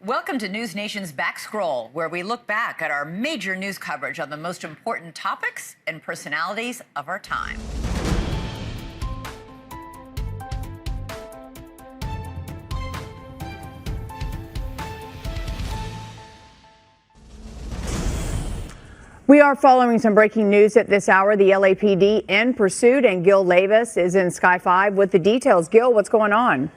Welcome to NewsNation's Backscroll, where we look back at our major news coverage on the most important topics and personalities of our time. We are following some breaking news at this hour. The LAPD in pursuit, and Gil Levis is in Sky 5 with the details. Gil, what's going on?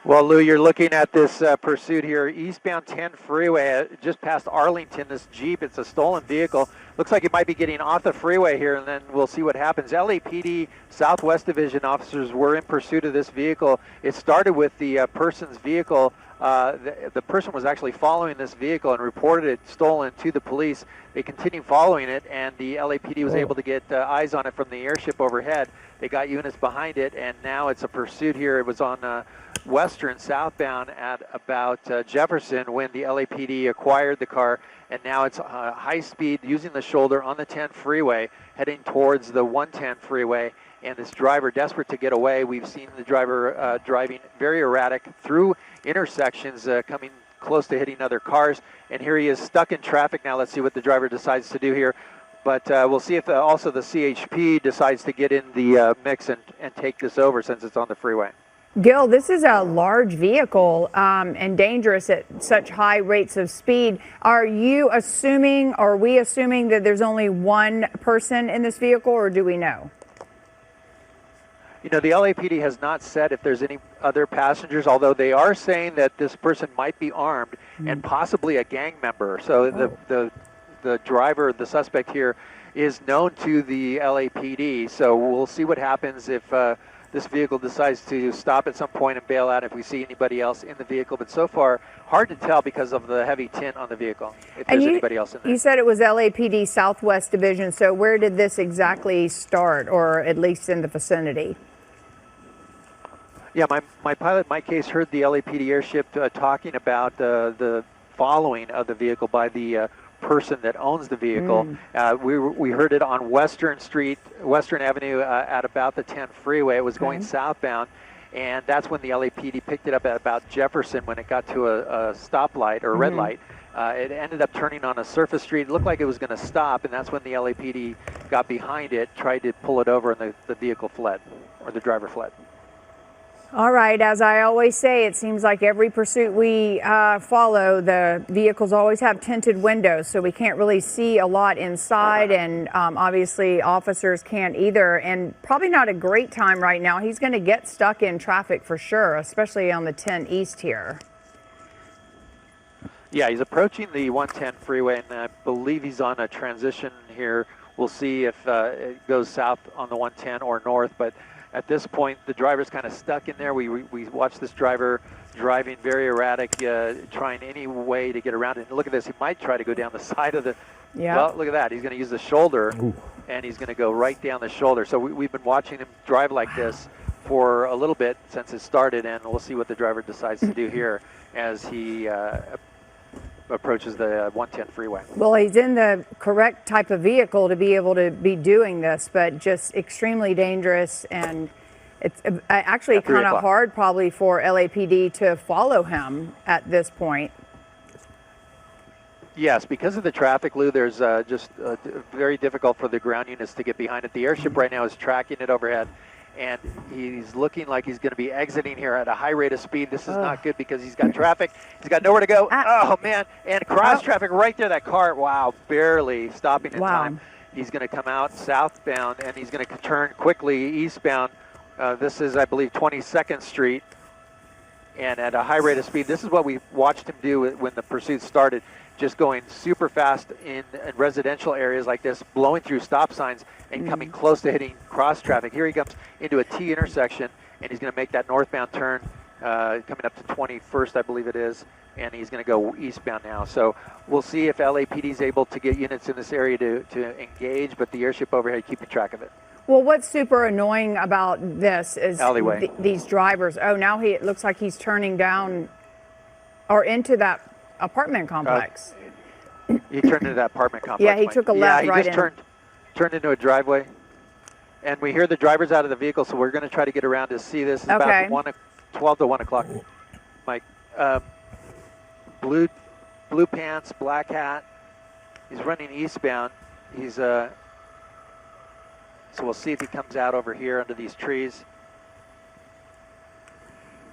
Well, Lou, you're looking at this pursuit here, eastbound 10 freeway, just past Arlington. This Jeep, it's a stolen vehicle. Looks like it might be getting off the freeway here, and then we'll see what happens. LAPD Southwest Division officers were in pursuit of this vehicle. It started with the person's vehicle. The person was actually following this vehicle and reported it stolen to the police. They continued following it, and the LAPD was able to get eyes on it from the airship overhead. They got units behind it, and now it's a pursuit here. It was on Western southbound at about Jefferson when the LAPD acquired the car, and now it's high speed using the shoulder on the 10 freeway heading towards the 110 freeway, and this driver desperate to get away. We've seen the driver driving very erratic through intersections, coming close to hitting other cars, and here he is stuck in traffic now. Let's see what the driver decides to do here. But we'll see if also the CHP decides to get in the mix and take this over since it's on the freeway. Gil, this is a large vehicle and dangerous at such high rates of speed. Are you assuming, or are we assuming that there's only one person in this vehicle, or do we know? You know, the LAPD has not said if there's any other passengers, although they are saying that this person might be armed and possibly a gang member. So the driver, the suspect here, is known to the LAPD. So we'll see what happens if this vehicle decides to stop at some point and bail out if we see anybody else in the vehicle. But so far, hard to tell because of the heavy tint on the vehicle, if there's anybody else in there. You said it was LAPD Southwest Division, so where did this exactly start, or at least in the vicinity? Yeah, my pilot, Mike Case, heard the LAPD airship talking about the following of the vehicle by the person that owns the vehicle. We heard it on Western Avenue at about the 10 freeway. It was going southbound, and that's when the LAPD picked it up at about Jefferson when it got to a stoplight or a red light. It ended up turning on a surface street. It looked like it was going to stop, and that's when the LAPD got behind it, tried to pull it over, and the vehicle fled, or the driver fled. All right, as I always say, it seems like every pursuit we follow, the vehicles always have tinted windows, so we can't really see a lot inside, and obviously officers can't either, and probably not a great time right now. He's going to get stuck in traffic for sure, especially on the 10 East here. Yeah, he's approaching the 110 freeway, and I believe he's on a transition here. We'll see if it goes south on the 110 or north, but at this point, the driver's kind of stuck in there. We watched this driver driving very erratic, trying any way to get around it. And look at this. He might try to go down the side of the... Yeah. Well, look at that. He's going to use the shoulder, and he's going to go right down the shoulder. So we've been watching him drive like this for a little bit since it started, and we'll see what the driver decides to do here as he approaches the 110 freeway. Well, he's in the correct type of vehicle to be able to be doing this, but just extremely dangerous, and it's actually kind of hard probably for LAPD to follow him at this point. Yes, because of the traffic, Lou, there's just very difficult for the ground units to get behind it. The airship right now is tracking it overhead, and he's looking like he's going to be exiting here at a high rate of speed. This is not good because he's got traffic. He's got nowhere to go. Oh, man. And cross traffic right there. That car, wow, barely stopping in time. He's going to come out southbound, and he's going to turn quickly eastbound. This is, I believe, 22nd Street. And at a high rate of speed, this is what we watched him do when the pursuit started. Just going super fast in residential areas like this, blowing through stop signs and coming close to hitting cross traffic. Here he comes into a T intersection, and he's going to make that northbound turn, coming up to 21st, I believe it is, and he's going to go eastbound now. So we'll see if LAPD is able to get units in this area to engage, but the airship overhead keeping track of it. Well, what's super annoying about this is these drivers. Oh, now it looks like he's turning down or into that apartment complex. He turned into that apartment complex. Yeah, he took a left right in. Yeah, he just turned into a driveway. And we hear the drivers out of the vehicle, so we're going to try to get around to see this. It's about 12 to 1 o'clock, Mike. blue pants, black hat. He's running eastbound. He's so we'll see if he comes out over here under these trees.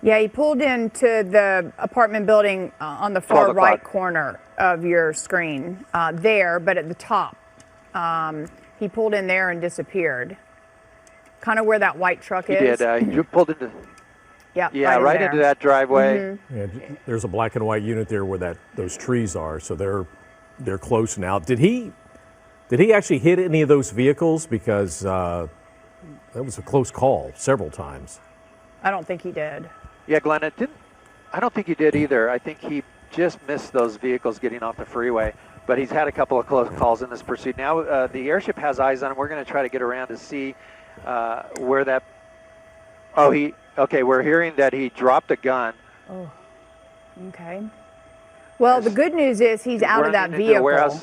Yeah, he pulled into the apartment building on the far right corner of your screen there, but at the top. He pulled in there and disappeared. Kind of where that white truck is. He did. He pulled into. Yeah, right into that driveway. Mm-hmm. Yeah, there's a black and white unit there where those trees are, so they're close now. Did he actually hit any of those vehicles? Because that was a close call several times. I don't think he did. Yeah, Glenn, I don't think he did either. I think he just missed those vehicles getting off the freeway, but he's had a couple of close calls in this pursuit. Now the airship has eyes on him. We're going to try to get around to see where that. Oh, okay, we're hearing that he dropped a gun. Oh, okay. Well, the good news is he's out of that vehicle.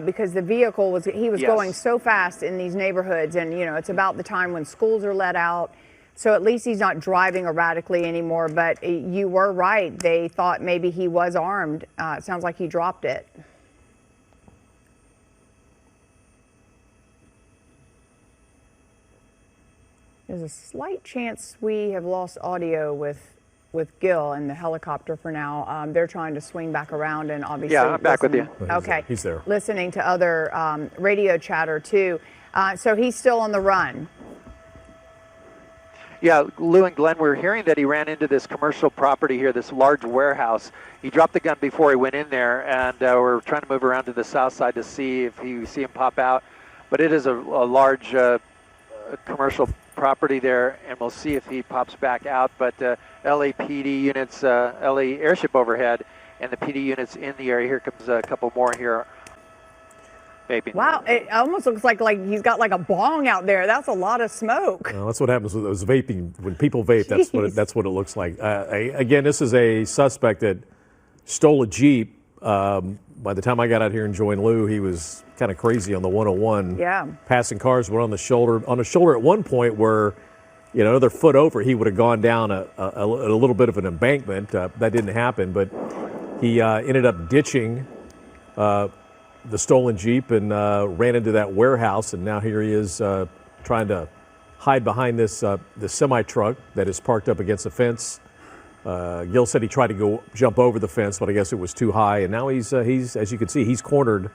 Because the vehicle was going so fast in these neighborhoods, and it's about the time when schools are let out. So at least he's not driving erratically anymore, but you were right. They thought maybe he was armed. It sounds like he dropped it. There's a slight chance we have lost audio with Gil and the helicopter for now. They're trying to swing back around and obviously. Yeah, I'm back with you. Okay. He's there. Listening to other radio chatter too. So he's still on the run. Yeah, Lou and Glenn, we're hearing that he ran into this commercial property here, this large warehouse. He dropped the gun before he went in there, and we're trying to move around to the south side to see if we see him pop out. But it is a large commercial property there, and we'll see if he pops back out. But LAPD units, LA airship overhead, and the PD units in the area. Here comes a couple more here. Vaping. Wow, it almost looks like he's got like a bong out there. That's a lot of smoke. Well, that's what happens with those vaping. When people vape, that's what it looks like. Again, this is a suspect that stole a Jeep. By the time I got out here and joined Lou, he was kind of crazy on the 101. Yeah. Passing cars, went on the shoulder. On the shoulder at one point where, another foot over, he would have gone down a little bit of an embankment. That didn't happen, but he ended up ditching the stolen Jeep and ran into that warehouse, and now here he is trying to hide behind this semi-truck that is parked up against the fence. Gil said he tried to jump over the fence, but I guess it was too high, and now he's as you can see, he's cornered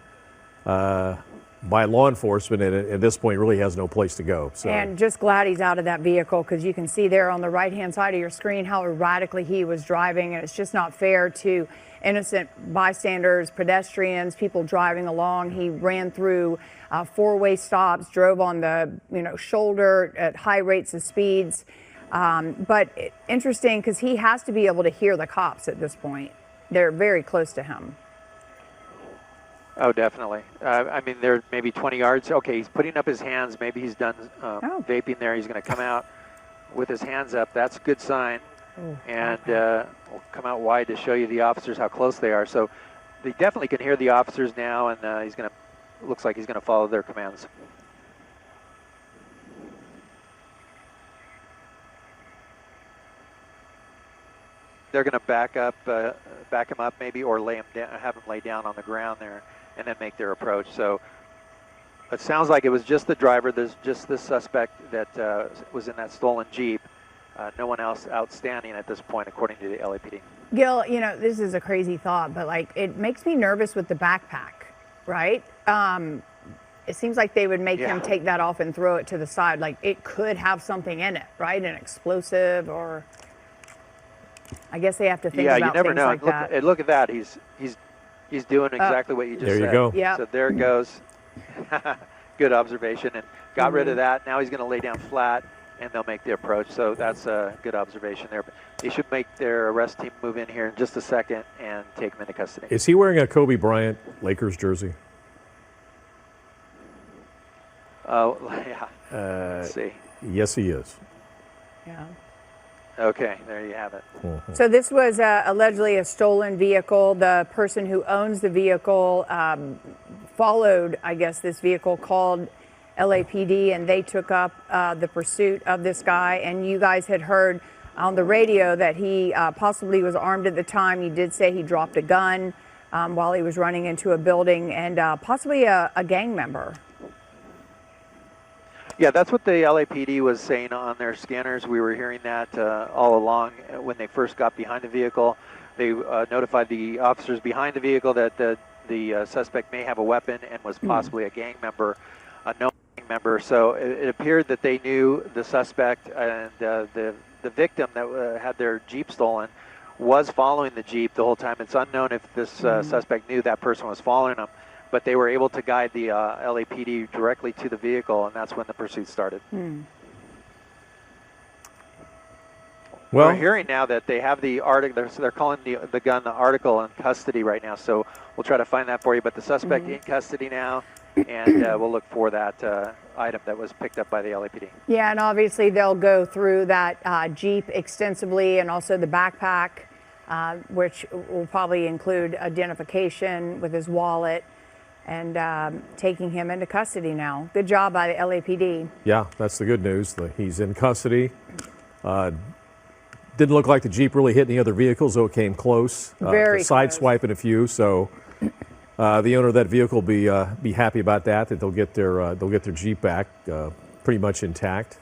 by law enforcement, and at this point really has no place to go. So. And just glad he's out of that vehicle, because you can see there on the right-hand side of your screen how erratically he was driving, and it's just not fair to innocent bystanders, pedestrians, people driving along. He ran through four-way stops, drove on the shoulder at high rates of speeds. But interesting, because he has to be able to hear the cops at this point. They're very close to him. Oh, definitely. I mean, they're maybe 20 yards. Okay, he's putting up his hands. Maybe he's done vaping there. He's going to come out with his hands up. That's a good sign. And we'll come out wide to show you the officers how close they are. So they definitely can hear the officers now, and looks like he's going to follow their commands. They're going to back him up maybe, or lay him down, have him lay down on the ground there, and then make their approach. So it sounds like it was just the driver. There's just this suspect that was in that stolen Jeep. No one else outstanding at this point, according to the LAPD. Gil, this is a crazy thought, but it makes me nervous with the backpack, right? It seems like they would make him take that off and throw it to the side. Like it could have something in it, right? An explosive, or I guess they have to think about you never things know. like that. Look at that. He's doing exactly what you just said. There you go. Yeah. So there it goes. Good observation, and got rid of that. Now he's going to lay down flat, and they'll make the approach. So that's a good observation there. But they should make their arrest team move in here in just a second and take him into custody. Is he wearing a Kobe Bryant Lakers jersey? Oh, yeah. Let's see. Yes, he is. Yeah. Okay, there you have it. Mm-hmm. So this was allegedly a stolen vehicle. The person who owns the vehicle followed, I guess, this vehicle, called LAPD, and they took up the pursuit of this guy. And you guys had heard on the radio that he possibly was armed at the time. He did say he dropped a gun while he was running into a building, and possibly a gang member. Yeah, that's what the LAPD was saying on their scanners. We were hearing that all along when they first got behind the vehicle. They notified the officers behind the vehicle that the suspect may have a weapon and was possibly a gang member, a known gang member. So it appeared that they knew the suspect, and the victim that had their Jeep stolen was following the Jeep the whole time. It's unknown if this suspect knew that person was following him, but they were able to guide the LAPD directly to the vehicle, and that's when the pursuit started. Well, we're hearing now that they have the article. They're calling the gun the article in custody right now. So we'll try to find that for you. But the suspect in custody now, and we'll look for that item that was picked up by the LAPD. Yeah, and obviously they'll go through that Jeep extensively, and also the backpack, which will probably include identification with his wallet, and taking him into custody now. Good job by the LAPD. Yeah, that's the good news. He's in custody. Didn't look like the Jeep really hit any other vehicles, though it came close. Very close. Sideswiping a few, so the owner of that vehicle will be happy about that. That they'll get their Jeep back pretty much intact.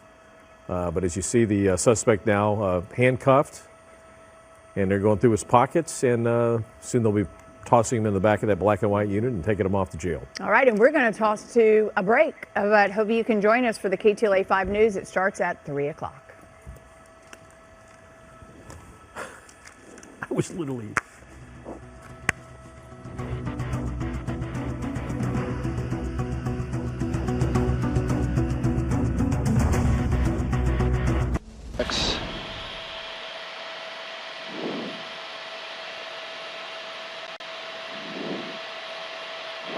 But as you see, the suspect now handcuffed, and they're going through his pockets, and soon they'll be tossing him in the back of that black and white unit and taking him off to jail. All right, and we're going to toss to a break, but hope you can join us for the KTLA 5 News. It starts at 3 o'clock. I was literally...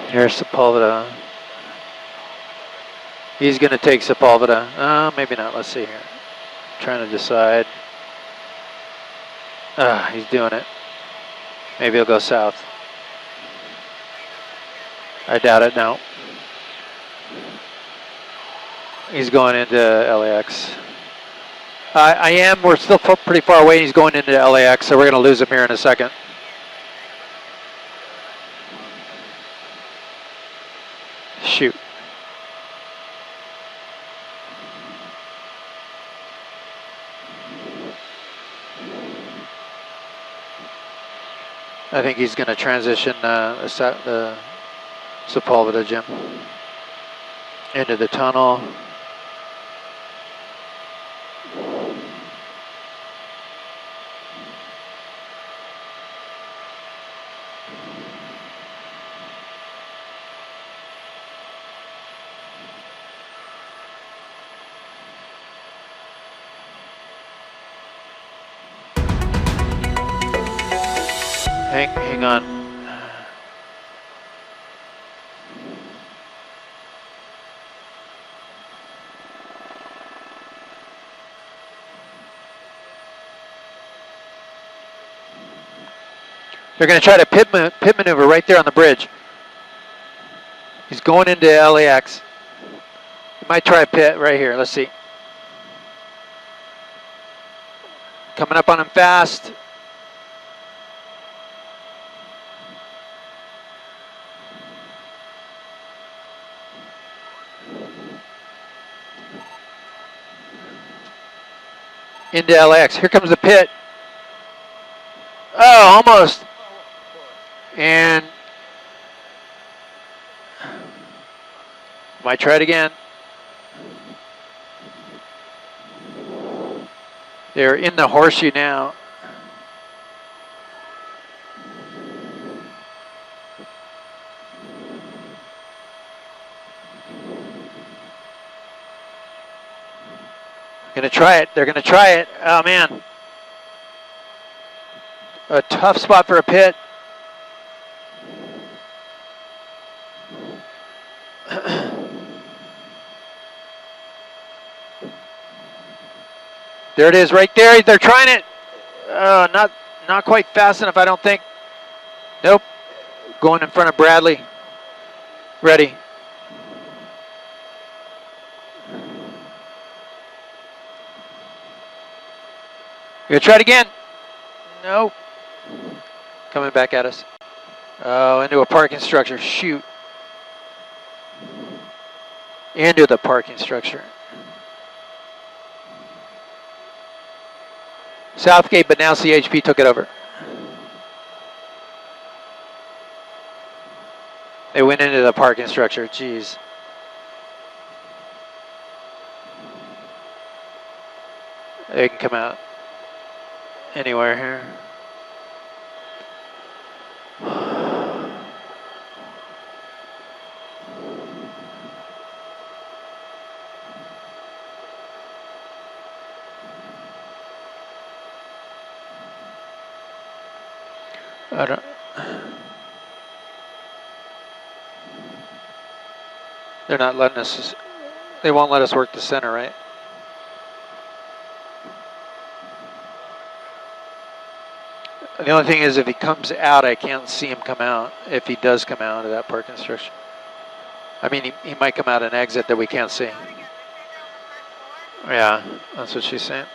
Here's Sepulveda. He's going to take Sepulveda. Maybe not. Let's see here. Trying to decide. He's doing it. Maybe he'll go south. I doubt it. No. He's going into LAX. I am. We're still pretty far away. He's going into LAX, so we're going to lose him here in a second. Shoot. I think he's going to transition the Sepulveda, Jim, into the tunnel. Hang on. They're going to try to pit maneuver right there on the bridge. He's going into LAX. He might try a pit right here. Let's see. Coming up on him fast. Into LAX. Here comes the pit. Oh, almost. And might try it again. They're in the horseshoe now. Gonna try it. They're gonna try it. Oh man. A tough spot for a pit. There it is, right there. They're trying it. Not quite fast enough, I don't think. Nope. Going in front of Bradley. Ready. We're gonna try it again. Nope. Coming back at us. Oh, into a parking structure. Shoot. Into the parking structure. Southgate, but now CHP took it over. They went into the parking structure. Jeez. They can come out anywhere here. I don't. They're not letting us. They won't let us work the center, right? The only thing is, if he comes out, I can't see him come out. If he does come out of that parking structure, I mean, he might come out an exit that we can't see. Yeah, that's what she's saying.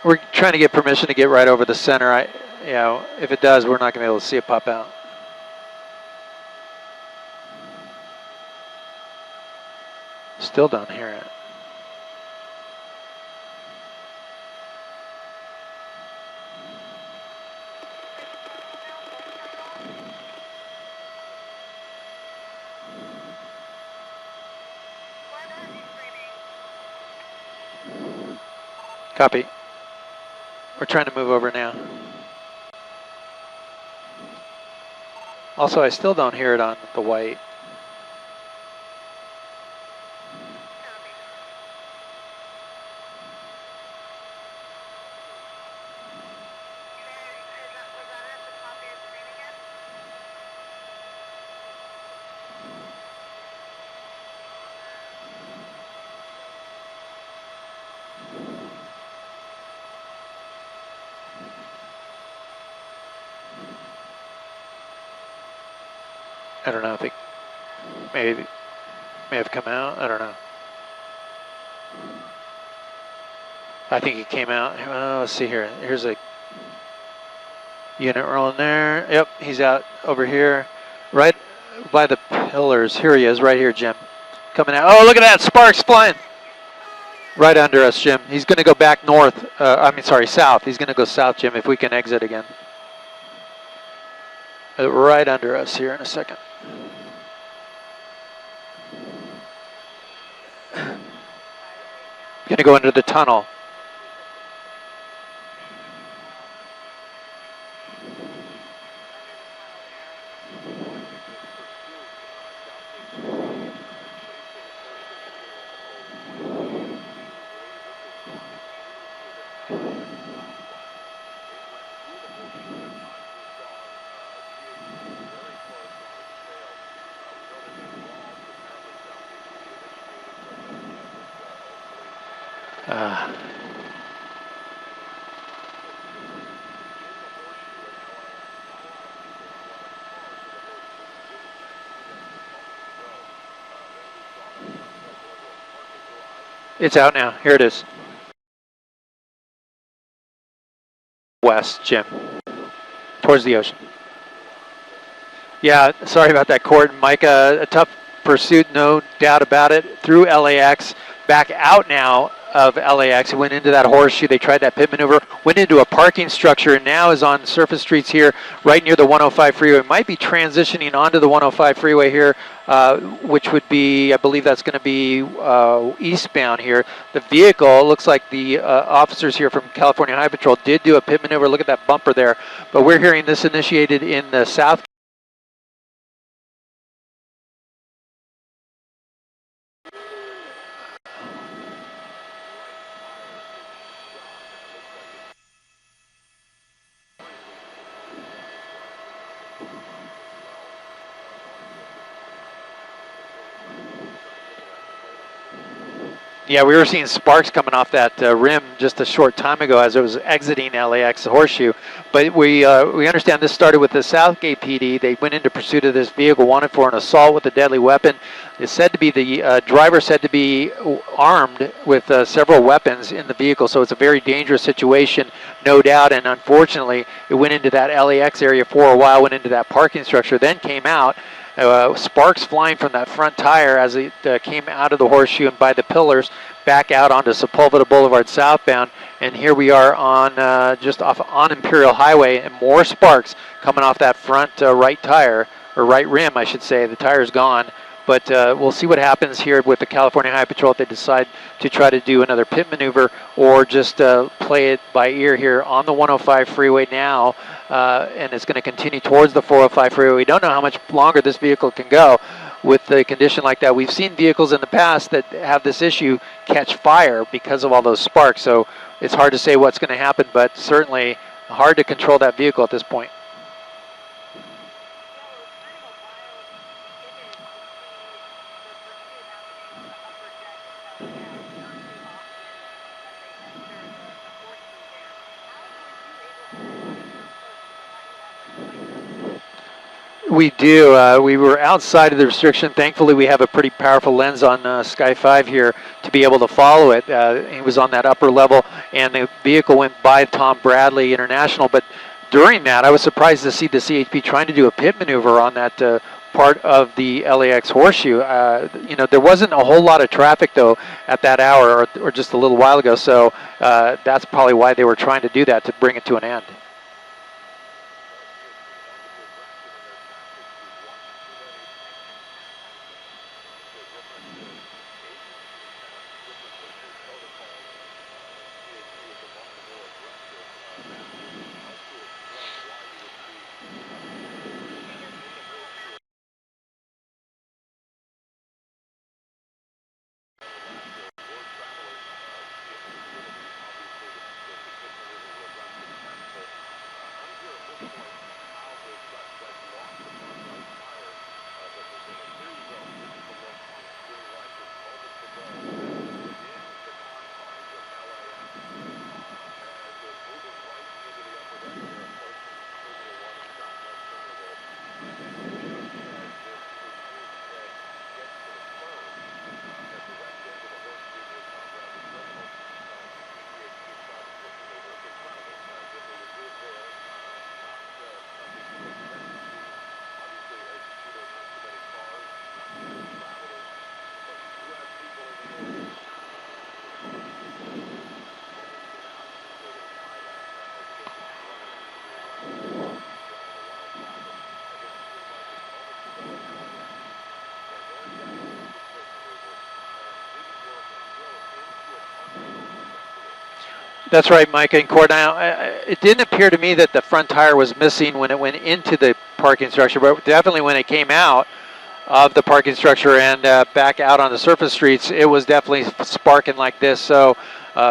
We're trying to get permission to get right over the center. If it does, we're not going to be able to see it pop out. Still don't hear it. Copy. We're trying to move over now. Also, I still don't hear it on the white. I don't know if it may have come out. I don't know. I think it came out. Let's see here. Here's a unit rolling there. Yep, he's out over here, right by the pillars. Here he is, right here, Jim. Coming out. Oh, look at that, sparks flying. Right under us, Jim. He's going to go back north. South. He's going to go south, Jim, if we can exit again. Right under us here in a second. Going to go into the tunnel. It's out now. Here it is. West, Jim. Towards the ocean. Yeah, sorry about that, Court. Mike, a tough pursuit, no doubt about it. Through LAX, back out now of LAX. It went into that horseshoe. They tried that pit maneuver, went into a parking structure, and now is on surface streets here, right near the 105 freeway. Might be transitioning onto the 105 freeway here, which would be, I believe that's going to be eastbound here. The vehicle, looks like the officers here from California Highway Patrol did do a pit maneuver. Look at that bumper there. But we're hearing this initiated in the south. Yeah, we were seeing sparks coming off that rim just a short time ago as it was exiting LAX Horseshoe. But we understand this started with the Southgate PD. They went into pursuit of this vehicle, wanted for an assault with a deadly weapon. It's said to be the driver said to be armed with several weapons in the vehicle, so it's a very dangerous situation, no doubt. And unfortunately, it went into that LAX area for a while, went into that parking structure, then came out. Sparks flying from that front tire as it came out of the Horseshoe and by the pillars back out onto Sepulveda Boulevard southbound. And here we are on just off on Imperial Highway, and more sparks coming off that front right tire, or right rim, I should say. The tire's gone. But we'll see what happens here with the California Highway Patrol if they decide to try to do another pit maneuver or just play it by ear here on the 105 freeway now. And it's going to continue towards the 405 freeway. We don't know how much longer this vehicle can go with the condition like that. We've seen vehicles in the past that have this issue catch fire because of all those sparks. So it's hard to say what's going to happen, but certainly hard to control that vehicle at this point. We do. We were outside of the restriction. Thankfully, we have a pretty powerful lens on Sky 5 here to be able to follow it. He was on that upper level, and the vehicle went by Tom Bradley International. But during that, I was surprised to see the CHP trying to do a pit maneuver on that part of the LAX Horseshoe. You know, there wasn't a whole lot of traffic, though, at that hour or just a little while ago. So that's probably why they were trying to do that, to bring it to an end. That's right, Mike and Cord. Now, it didn't appear to me that the front tire was missing when it went into the parking structure, but definitely when it came out of the parking structure and back out on the surface streets, it was definitely sparking like this. So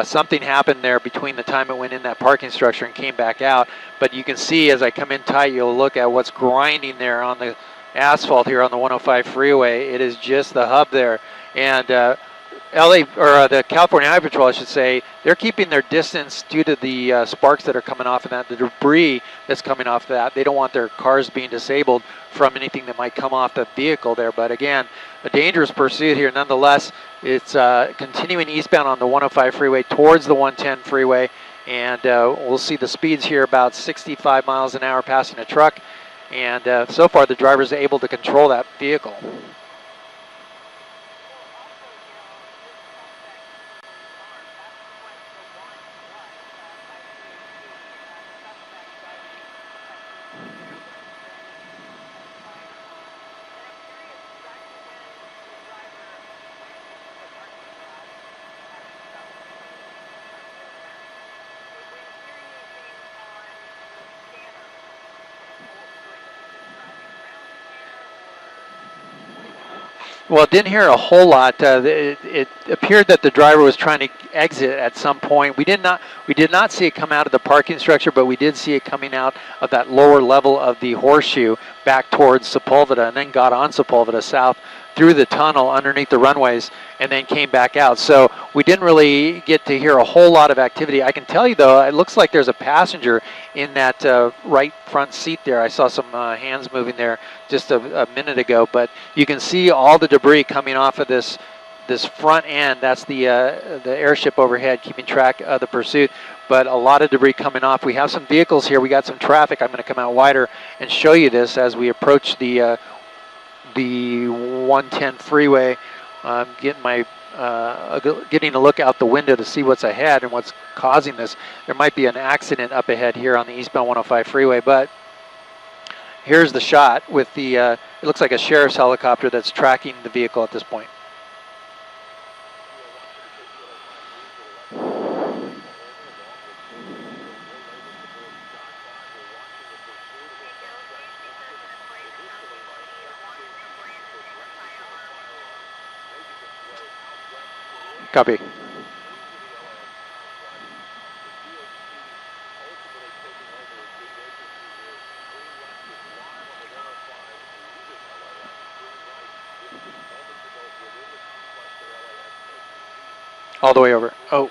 something happened there between the time it went in that parking structure and came back out. But you can see as I come in tight, you'll look at what's grinding there on the asphalt here on the 105 freeway. It is just the hub there. And the California Highway Patrol, I should say, they're keeping their distance due to the sparks that are coming off of that, the debris that's coming off of that. They don't want their cars being disabled from anything that might come off the vehicle there. But again, a dangerous pursuit here. Nonetheless, it's continuing eastbound on the 105 freeway towards the 110 freeway. And we'll see the speeds here about 65 miles an hour passing a truck. And so far, the driver's able to control that vehicle. Well, didn't hear a whole lot. It appeared that the driver was trying to exit at some point. We did not see it come out of the parking structure, but we did see it coming out of that lower level of the Horseshoe back towards Sepulveda, and then got on Sepulveda south through the tunnel underneath the runways and then came back out. So we didn't really get to hear a whole lot of activity. I can tell you though, it looks like there's a passenger in that right front seat there. I saw some hands moving there just a minute ago, but you can see all the debris coming off of this front end. That's the airship overhead keeping track of the pursuit, but a lot of debris coming off. We have some vehicles here. We got some traffic. I'm going to come out wider and show you this as we approach the 110 freeway. I'm getting a look out the window to see what's ahead and what's causing this. There might be an accident up ahead here on the eastbound 105 freeway, but here's the shot with the, it looks like a sheriff's helicopter that's tracking the vehicle at this point. Copy. All the way over. Oh.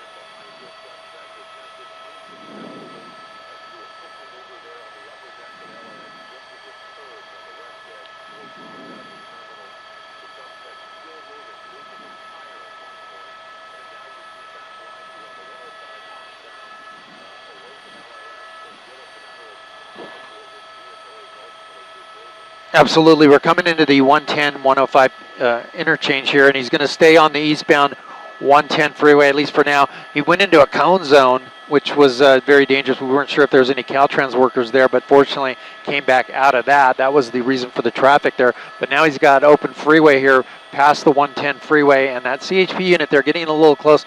Absolutely. We're coming into the 110-105 interchange here, and he's going to stay on the eastbound 110 freeway, at least for now. He went into a cone zone, which was very dangerous. We weren't sure if there was any Caltrans workers there, but fortunately came back out of that. That was the reason for the traffic there. But now he's got open freeway here past the 110 freeway, and that CHP unit, they're getting a little close,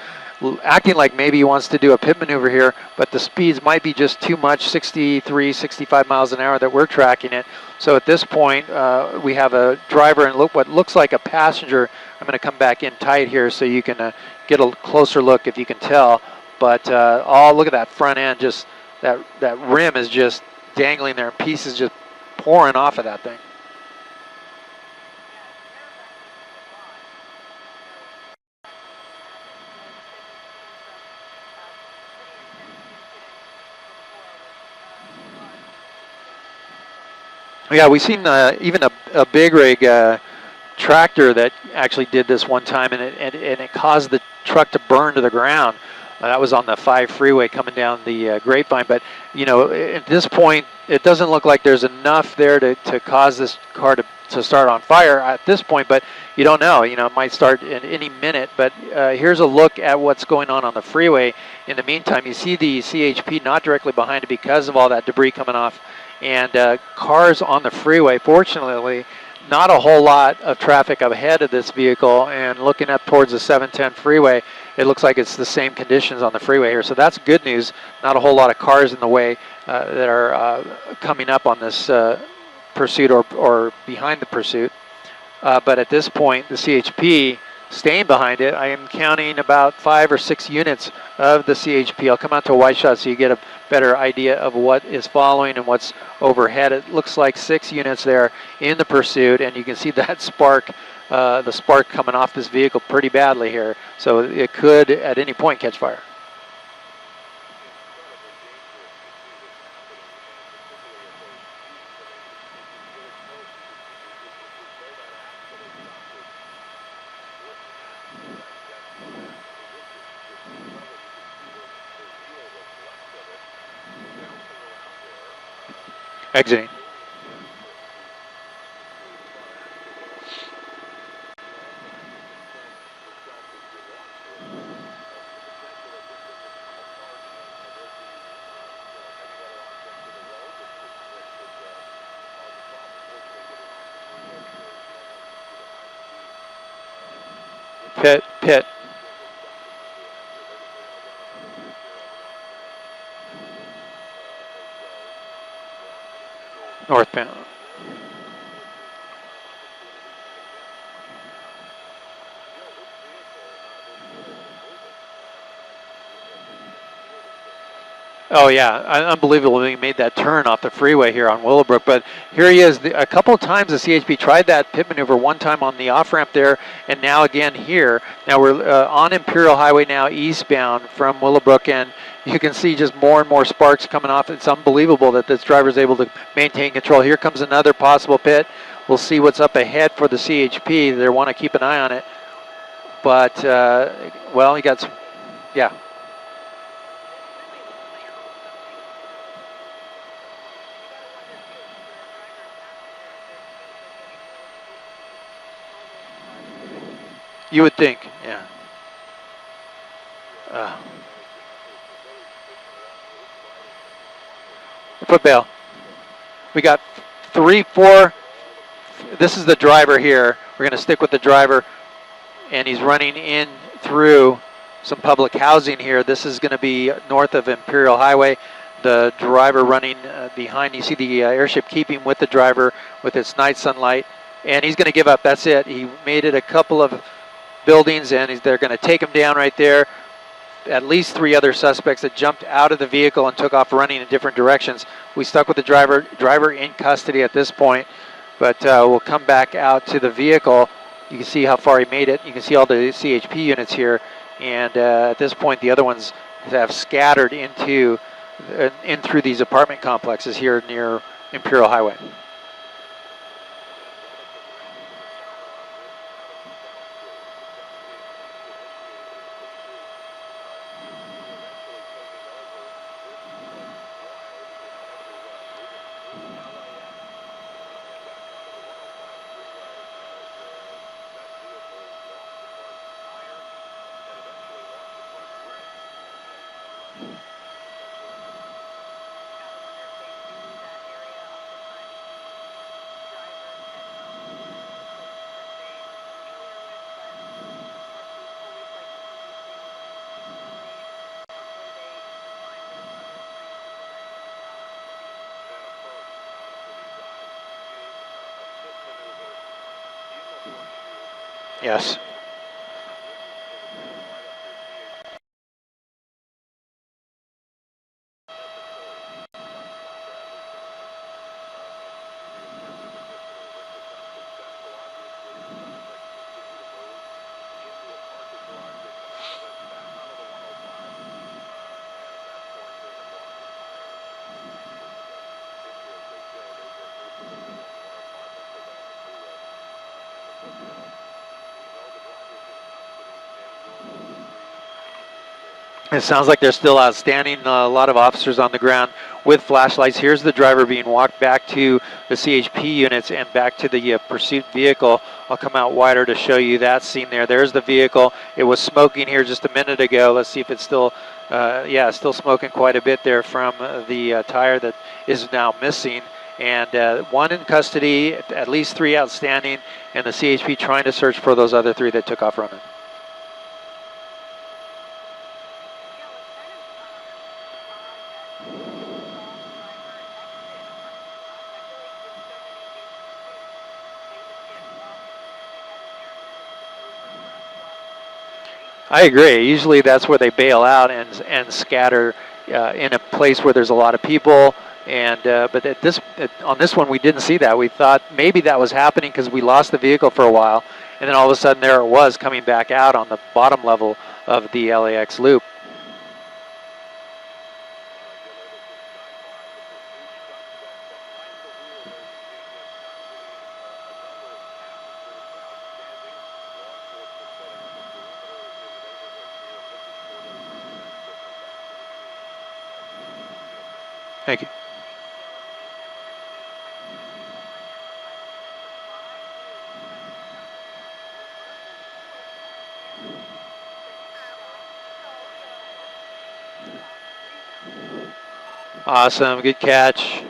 acting like maybe he wants to do a pit maneuver here, but the speeds might be just too much, 63, 65 miles an hour that we're tracking it. So at this point, we have a driver and what looks like a passenger. I'm going to come back in tight here so you can get a closer look if you can tell. But oh, look at that front end, just that rim is just dangling there, pieces just pouring off of that thing. Yeah, we've seen even a big rig tractor that actually did this one time, and it caused the truck to burn to the ground. That was on the 5 freeway coming down the Grapevine. But, you know, at this point, it doesn't look like there's enough there to cause this car to start on fire at this point, but you don't know. You know, it might start in any minute. But here's a look at what's going on the freeway. In the meantime, you see the CHP not directly behind it because of all that debris coming off. And cars on the freeway, fortunately, not a whole lot of traffic ahead of this vehicle, and looking up towards the 710 freeway, it looks like it's the same conditions on the freeway here. So that's good news. Not a whole lot of cars in the way that are coming up on this pursuit or behind the pursuit. But at this point, the CHP staying behind it, I am counting about 5 or 6 units of the CHP. I'll come out to a wide shot so you get a better idea of what is following and what's overhead. It looks like 6 units there in the pursuit, and you can see that spark, the spark coming off this vehicle pretty badly here. So it could at any point catch fire. Exiting. Pit. Northbound. Oh yeah, unbelievable. He made that turn off the freeway here on Willowbrook, but here he is. A couple of times the CHP tried that pit maneuver. One time on the off ramp there, and now again here. Now we're on Imperial Highway now, eastbound from Willowbrook, and you can see just more and more sparks coming off. It's unbelievable that this driver is able to maintain control. Here comes another possible pit. We'll see what's up ahead for the CHP. They want to keep an eye on it, but well, he got some, yeah. You would think, yeah. Foot bail. We got 3, 4. This is the driver here. We're going to stick with the driver, and he's running in through some public housing here. This is going to be north of Imperial Highway. The driver running behind. You see the airship keeping with the driver with its night sunlight, and he's going to give up. That's it. He made it a couple of buildings, and they're going to take him down right there. At least 3 other suspects that jumped out of the vehicle and took off running in different directions. We stuck with the driver in custody at this point, but we'll come back out to the vehicle. You can see how far he made it. You can see all the CHP units here, and at this point the other ones have scattered in through these apartment complexes here near Imperial Highway. Yes. It sounds like they're still outstanding. A lot of officers on the ground with flashlights. Here's the driver being walked back to the CHP units and back to the pursuit vehicle. I'll come out wider to show you that scene there. There's the vehicle. It was smoking here just a minute ago. Let's see if it's still, yeah, still smoking quite a bit there from the tire that is now missing. And 1 in custody, at least 3 outstanding, and the CHP trying to search for those other 3 that took off running. I agree. Usually that's where they bail out and scatter in a place where there's a lot of people. And but on this one we didn't see that. We thought maybe that was happening because we lost the vehicle for a while, and then all of a sudden there it was coming back out on the bottom level of the LAX loop. Thank you. Awesome, good catch.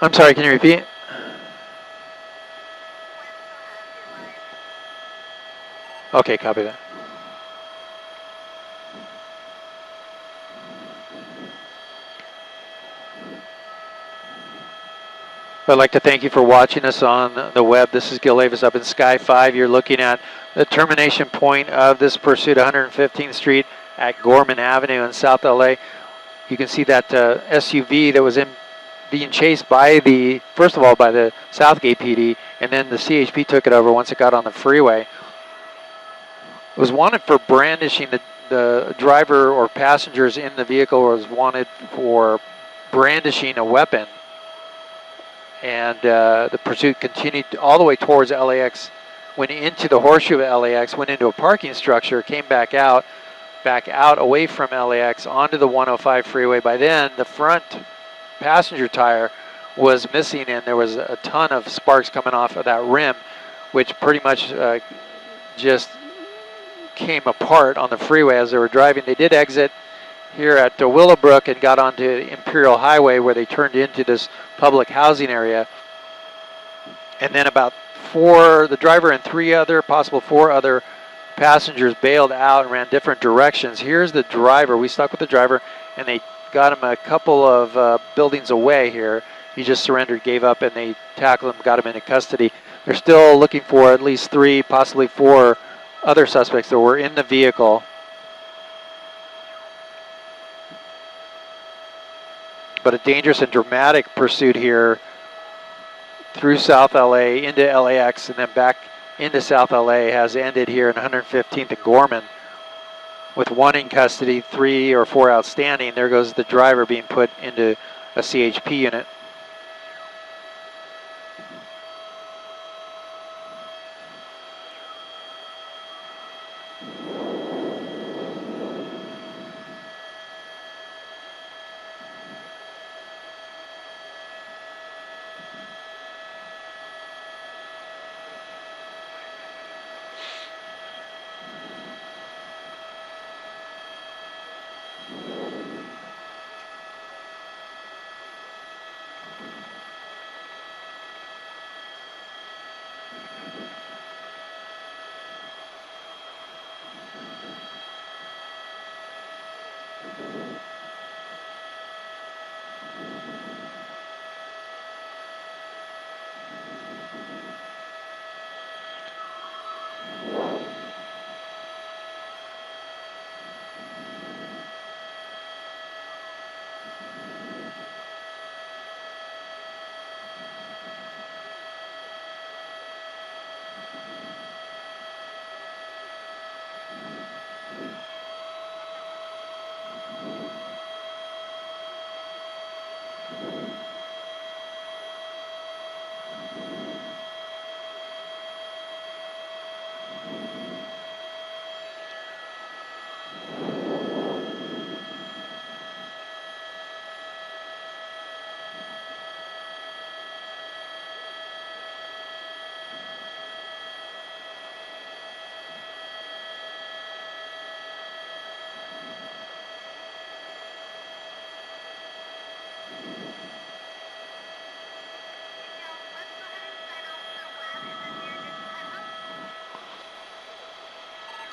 I'm sorry, can you repeat? Okay, copy that. I'd like to thank you for watching us on the web. This is Gil Davis up in Sky 5. You're looking at the termination point of this pursuit, 115th Street at Gorman Avenue in South LA. You can see that SUV that was being chased by first of all, by the Southgate PD, and then the CHP took it over once it got on the freeway. It was wanted for brandishing. The driver or passengers in the vehicle was wanted for brandishing a weapon. And the pursuit continued all the way towards LAX, went into the horseshoe of LAX, went into a parking structure, came back out away from LAX onto the 105 freeway. By then, the front passenger tire was missing, and there was a ton of sparks coming off of that rim, which pretty much just came apart on the freeway as they were driving. They did exit here at Willowbrook and got onto Imperial Highway, where they turned into this public housing area. And then about the driver and possible four other passengers bailed out and ran different directions. Here's the driver. We stuck with the driver, and they got him a couple of buildings away here. He just surrendered, gave up, and they tackled him, got him into custody. They're still looking for at least 3, possibly 4 other suspects that were in the vehicle. But a dangerous and dramatic pursuit here through South LA into LAX and then back into South LA has ended here in 115th and Gorman with 1 in custody, 3 or 4 outstanding. There goes the driver being put into a CHP unit.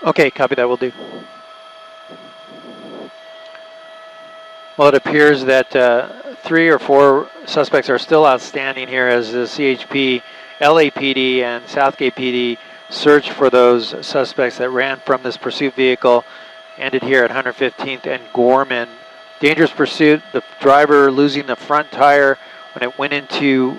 Okay, copy that, will do. Well, it appears that 3 or 4 suspects are still outstanding here as the CHP, LAPD, and Southgate PD search for those suspects that ran from this pursuit vehicle. Ended here at 115th and Gorman. Dangerous pursuit, the driver losing the front tire when it went into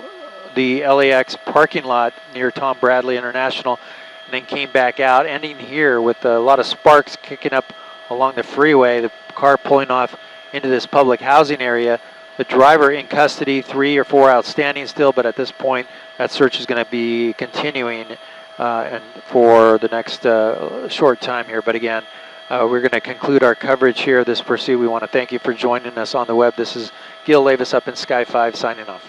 the LAX parking lot near Tom Bradley International, and then came back out, ending here with a lot of sparks kicking up along the freeway, the car pulling off into this public housing area. The driver in custody, 3 or 4 outstanding still, but at this point that search is going to be continuing and for the next short time here. But again, we're going to conclude our coverage here of this pursuit. We want to thank you for joining us on the web. This is Gil Davis up in Sky 5 signing off.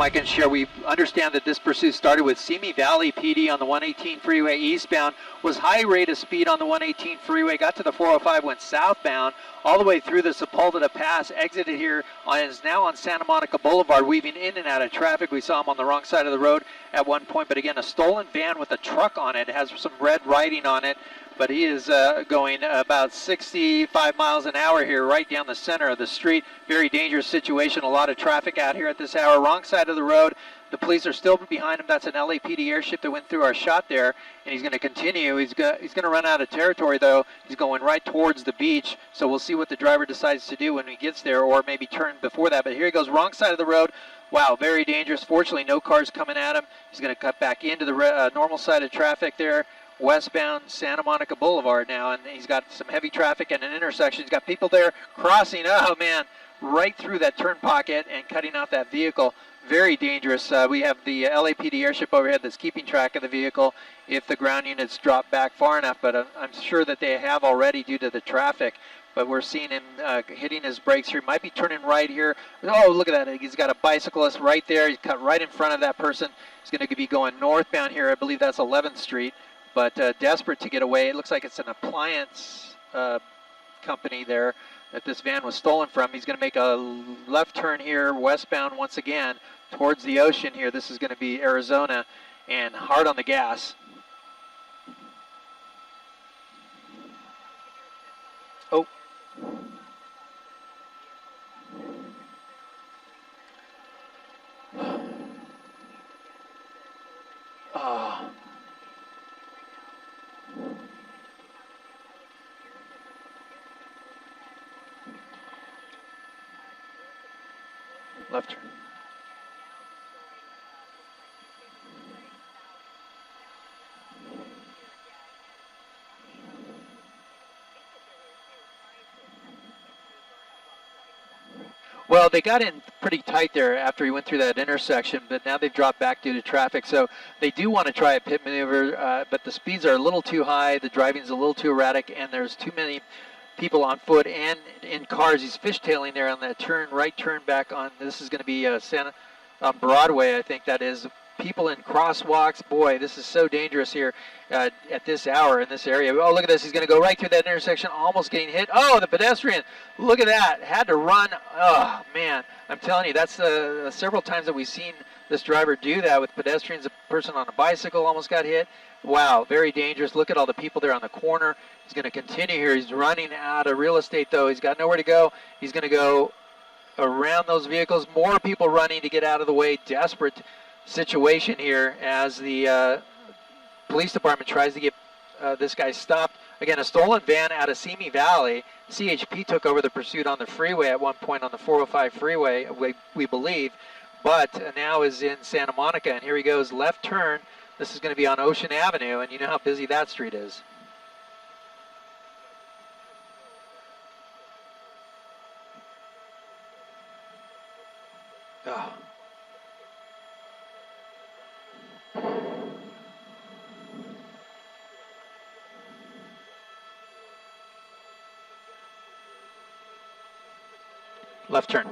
Mike can share. We understand that this pursuit started with Simi Valley PD on the 118 freeway eastbound, was high rate of speed on the 118 freeway, got to the 405, went southbound, all the way through the Sepulveda Pass, exited here, is now on Santa Monica Boulevard, weaving in and out of traffic. We saw him on the wrong side of the road at one point, but again, a stolen van with a truck on it, has some red writing on it, but he is going about 65 miles an hour here, right down the center of the street. Very dangerous situation, a lot of traffic out here at this hour. Wrong side of the road. The police are still behind him. That's an LAPD airship that went through our shot there, and he's going to continue. He's going to run out of territory, though. He's going right towards the beach, so we'll see what the driver decides to do when he gets there, or maybe turn before that. But here he goes, wrong side of the road. Wow, very dangerous. Fortunately, no cars coming at him. He's going to cut back into the normal side of traffic there. Westbound Santa Monica Boulevard now, and he's got some heavy traffic and an intersection. He's got people there crossing, oh man, right through that turn pocket and cutting out that vehicle. Very dangerous. We have the LAPD airship overhead that's keeping track of the vehicle if the ground units drop back far enough, but I'm sure that they have already due to the traffic. But we're seeing him hitting his brakes here. Might be turning right here. Oh, look at that. He's got a bicyclist right there. He's cut right in front of that person. He's going to be going northbound here. I believe that's 11th Street. But desperate to get away. It looks like it's an appliance company there that this van was stolen from. He's going to make a left turn here westbound once again towards the ocean here. This is going to be Arizona, and hard on the gas. Oh. Oh. Left turn. Well, they got in pretty tight there after he went through that intersection, but now they've dropped back due to traffic. So they do want to try a pit maneuver, but the speeds are a little too high, the driving's a little too erratic, and there's too many people on foot and in cars. He's fishtailing there on that right turn back on. This is going to be Broadway, I think that is. People in crosswalks. Boy, this is so dangerous here at this hour in this area. Oh, look at this. He's going to go right through that intersection, almost getting hit. Oh, the pedestrian. Look at that. Had to run. Oh, man. I'm telling you, that's several times that we've seen this driver do that with pedestrians. A person on a bicycle almost got hit. Wow, very dangerous. Look at all the people there on the corner. He's going to continue here. He's running out of real estate, though. He's got nowhere to go. He's going to go around those vehicles. More people running to get out of the way. Desperate situation here as the police department tries to get this guy stopped. Again, a stolen van out of Simi Valley. CHP took over the pursuit on the freeway at one point on the 405 freeway, we believe, but now is in Santa Monica, and here he goes, left turn. This is going to be on Ocean Avenue, and you know how busy that street is. Oh. Left turn.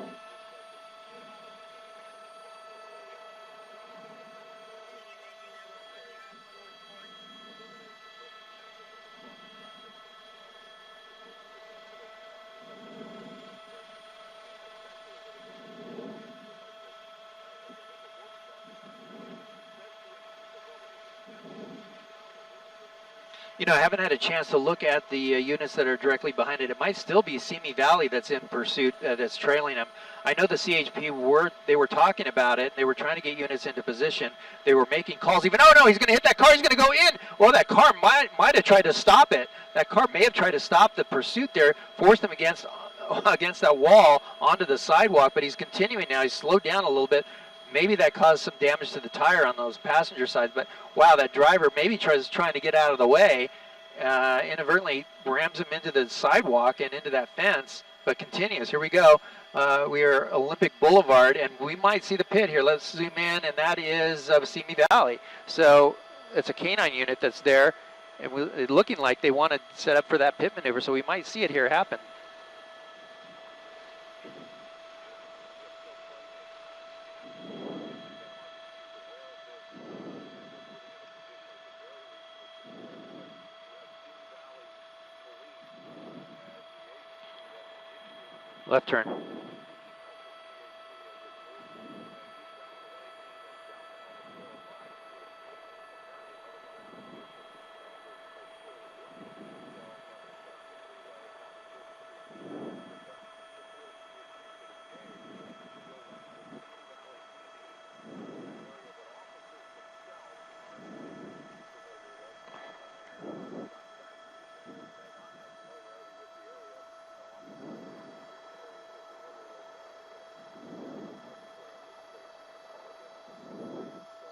You know, I haven't had a chance to look at the units that are directly behind it. It might still be Simi Valley that's in pursuit, that's trailing them. I know the CHP were talking about it. They were trying to get units into position. They were making calls even, oh no, he's going to hit that car, he's going to go in. Well, that car might have tried to stop it. That car may have tried to stop the pursuit there, forced them against that wall onto the sidewalk, but he's continuing now. He's slowed down a little bit. Maybe that caused some damage to the tire on those passenger sides, but wow, that driver maybe trying to get out of the way, inadvertently rams him into the sidewalk and into that fence, but continues. Here we go. We are Olympic Boulevard, and we might see the pit here. Let's zoom in, and that is Simi Valley. So it's a canine unit that's there, and it's looking like they want to set up for that pit maneuver, so we might see it here happen. Left turn.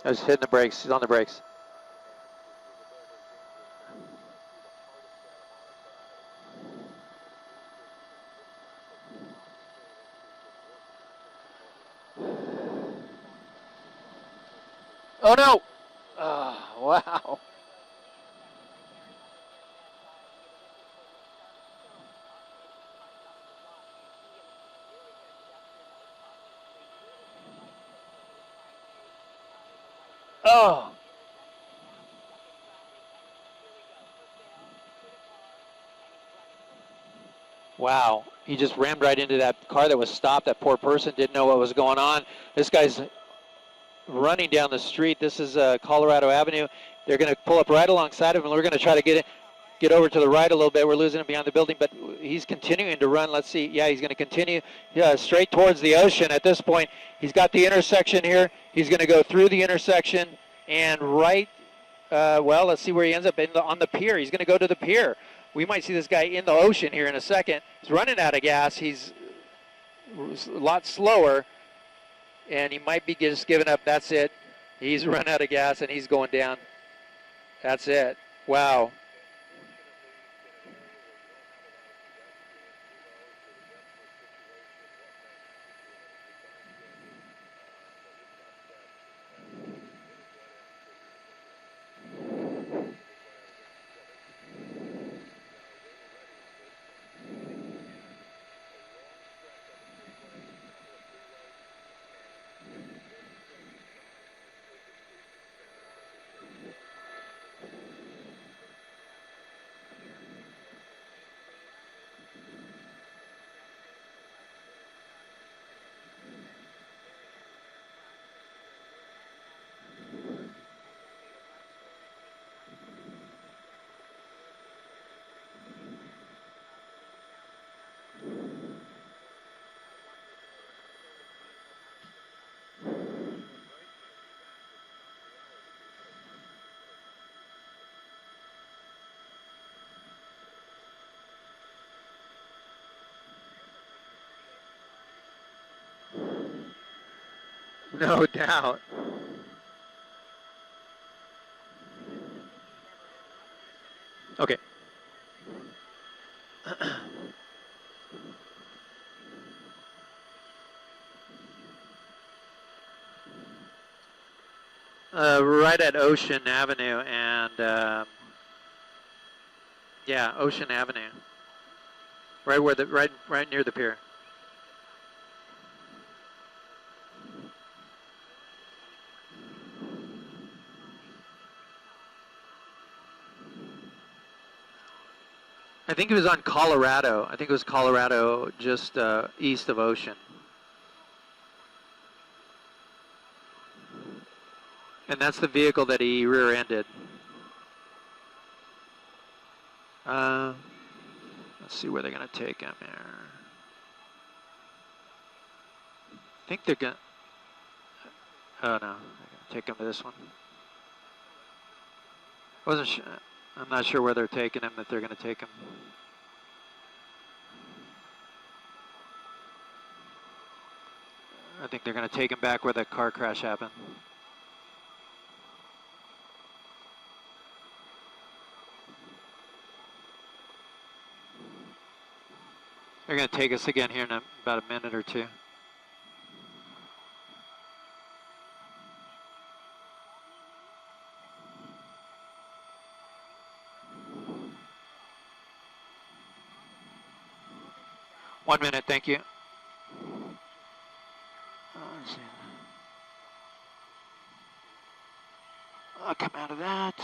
I was hitting the brakes. He's on the brakes. Oh no! Oh, wow. Oh! Wow. He just rammed right into that car that was stopped. That poor person didn't know what was going on. This guy's running down the street. This is Colorado Avenue. They're going to pull up right alongside of him. We're going to try to get over to the right a little bit. We're losing him behind the building, but he's continuing to run. Let's see. Yeah, he's going to continue straight towards the ocean at this point. He's got the intersection here. He's going to go through the intersection and right, well, let's see where he ends up on the pier. He's going to go to the pier. We might see this guy in the ocean here in a second. He's running out of gas. He's a lot slower, and he might be just giving up. That's it. He's run out of gas, and he's going down. That's it. Wow. No doubt. Okay. Right at Ocean Avenue and yeah, Ocean Avenue. Right where the right near the pier. I think it was on Colorado. I think it was Colorado just east of Ocean. And that's the vehicle that he rear-ended. Let's see where they're going to take him here. I think they're going to... Oh, no. They're going to take him to this one. I'm not sure where they're taking him, if they're going to take him. I think they're going to take him back where the car crash happened. They're going to take us again here in about a minute or two. One minute, thank you. Let's see. I'll come out of that.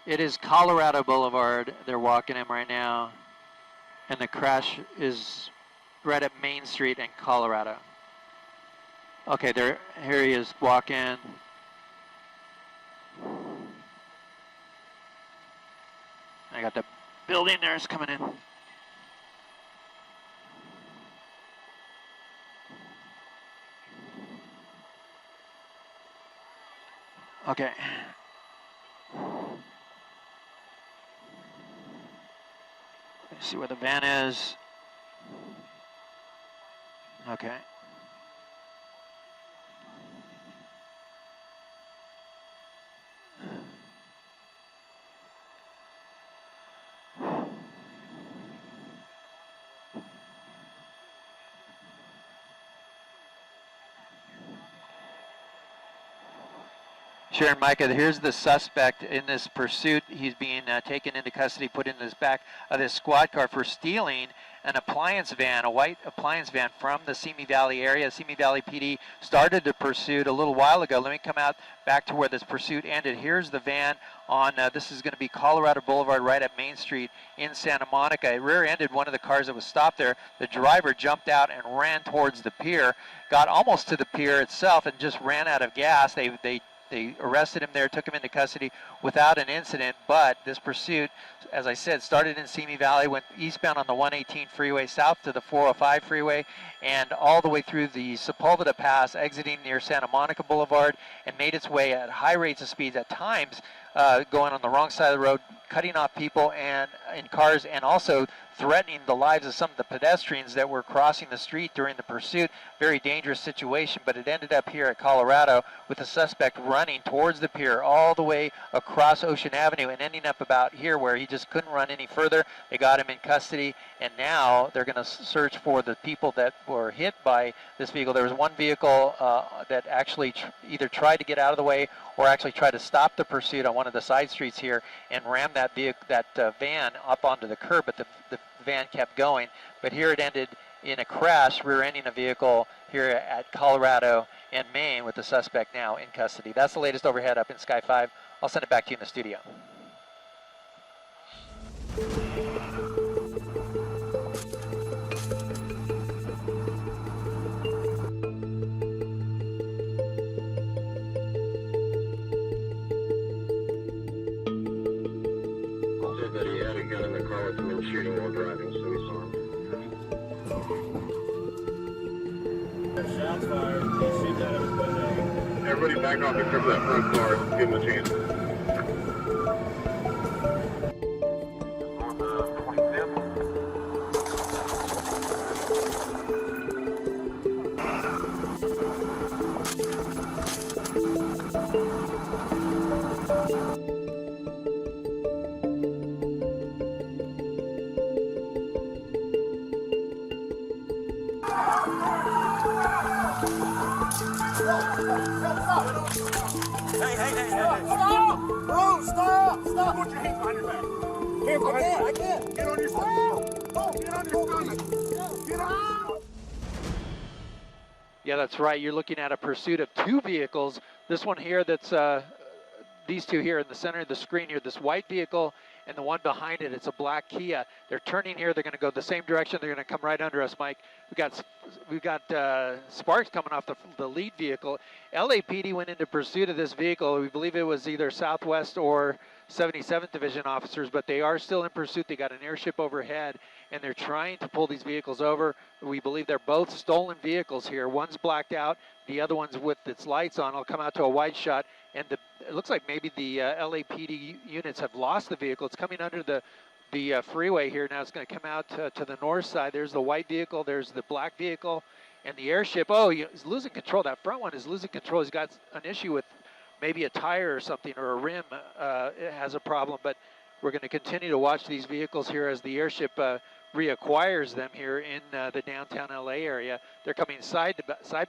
It is Colorado Boulevard. They're walking him right now. And the crash is right at Main Street in Colorado. Okay, here he is walking. I got the building nurse coming in. Okay. Let's see where the van is. Okay. Sharon, Micah, here's the suspect in this pursuit. He's being taken into custody, put in this back of this squad car for stealing an appliance van, a white appliance van from the Simi Valley area. Simi Valley PD started the pursuit a little while ago. Let me come out back to where this pursuit ended. Here's the van on, this is going to be Colorado Boulevard right at Main Street in Santa Monica. It rear-ended one of the cars that was stopped there. The driver jumped out and ran towards the pier, got almost to the pier itself and just ran out of gas. They arrested him there, took him into custody without an incident, but this pursuit, as I said, started in Simi Valley, went eastbound on the 118 freeway, south to the 405 freeway, and all the way through the Sepulveda Pass, exiting near Santa Monica Boulevard, and made its way at high rates of speed, at times going on the wrong side of the road, cutting off people and in cars, and also threatening the lives of some of the pedestrians that were crossing the street during the pursuit. Very dangerous situation, but it ended up here at Colorado with the suspect running towards the pier all the way across Ocean Avenue and ending up about here where he just couldn't run any further. They got him in custody, and now they're going to search for the people that were hit by this vehicle. There was one vehicle that actually either tried to get out of the way or actually tried to stop the pursuit on one of the side streets here and ram that van up onto the curb, but the van kept going. But here it ended in a crash, rear-ending a vehicle here at Colorado and Maine, with the suspect now in custody. That's the latest overhead up in Sky 5. I'll send it back to you in the studio. That he had a gun in the car with him and shooting while driving, so we saw him. Shots fired. He shoots out of his window. Everybody back off except for that front car. Give him a chance. Hey. Stop! Bro, stop! Put your hands behind your back. I can't. Get on your stomach. Oh, get on your stomach. Get out! Yeah, that's right. You're looking at a pursuit of two vehicles. This one here that's, these two here in the center of the screen here, this white vehicle and the one behind it, it's a black Kia. They're turning here. They're going to go the same direction. They're going to come right under us, Mike. We've got sparks coming off the lead vehicle. LAPD went into pursuit of this vehicle. We believe it was either Southwest or 77th Division officers, but they are still in pursuit. They got an airship overhead, and they're trying to pull these vehicles over. We believe they're both stolen vehicles here. One's blacked out. The other one's with its lights on. I'll come out to a wide shot, and it looks like maybe the LAPD units have lost the vehicle. It's coming under the freeway here. Now it's going to come out to the north side. There's the white vehicle. There's the black vehicle. And the airship, he's losing control. That front one is losing control. He's got an issue with maybe a tire or something, or a rim it has a problem. But we're going to continue to watch these vehicles here as the airship reacquires them here in the downtown LA area. They're coming side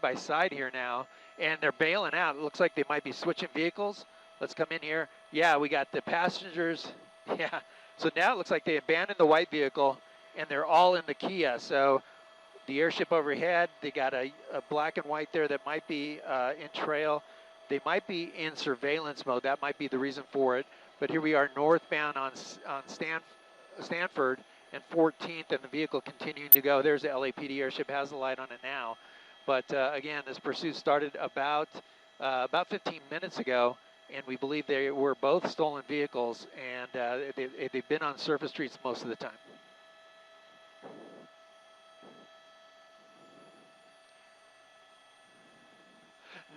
by side here now, and they're bailing out. It looks like they might be switching vehicles. Let's come in here. Yeah, we got the passengers. Yeah. So now it looks like they abandoned the white vehicle, and they're all in the Kia. So the airship overhead, they got a black and white there that might be in trail. They might be in surveillance mode. That might be the reason for it. But here we are northbound on Stanford and 14th, and the vehicle continuing to go. There's the LAPD airship, has the light on it now. But again, this pursuit started about 15 minutes ago, and we believe they were both stolen vehicles, and they've been on surface streets most of the time.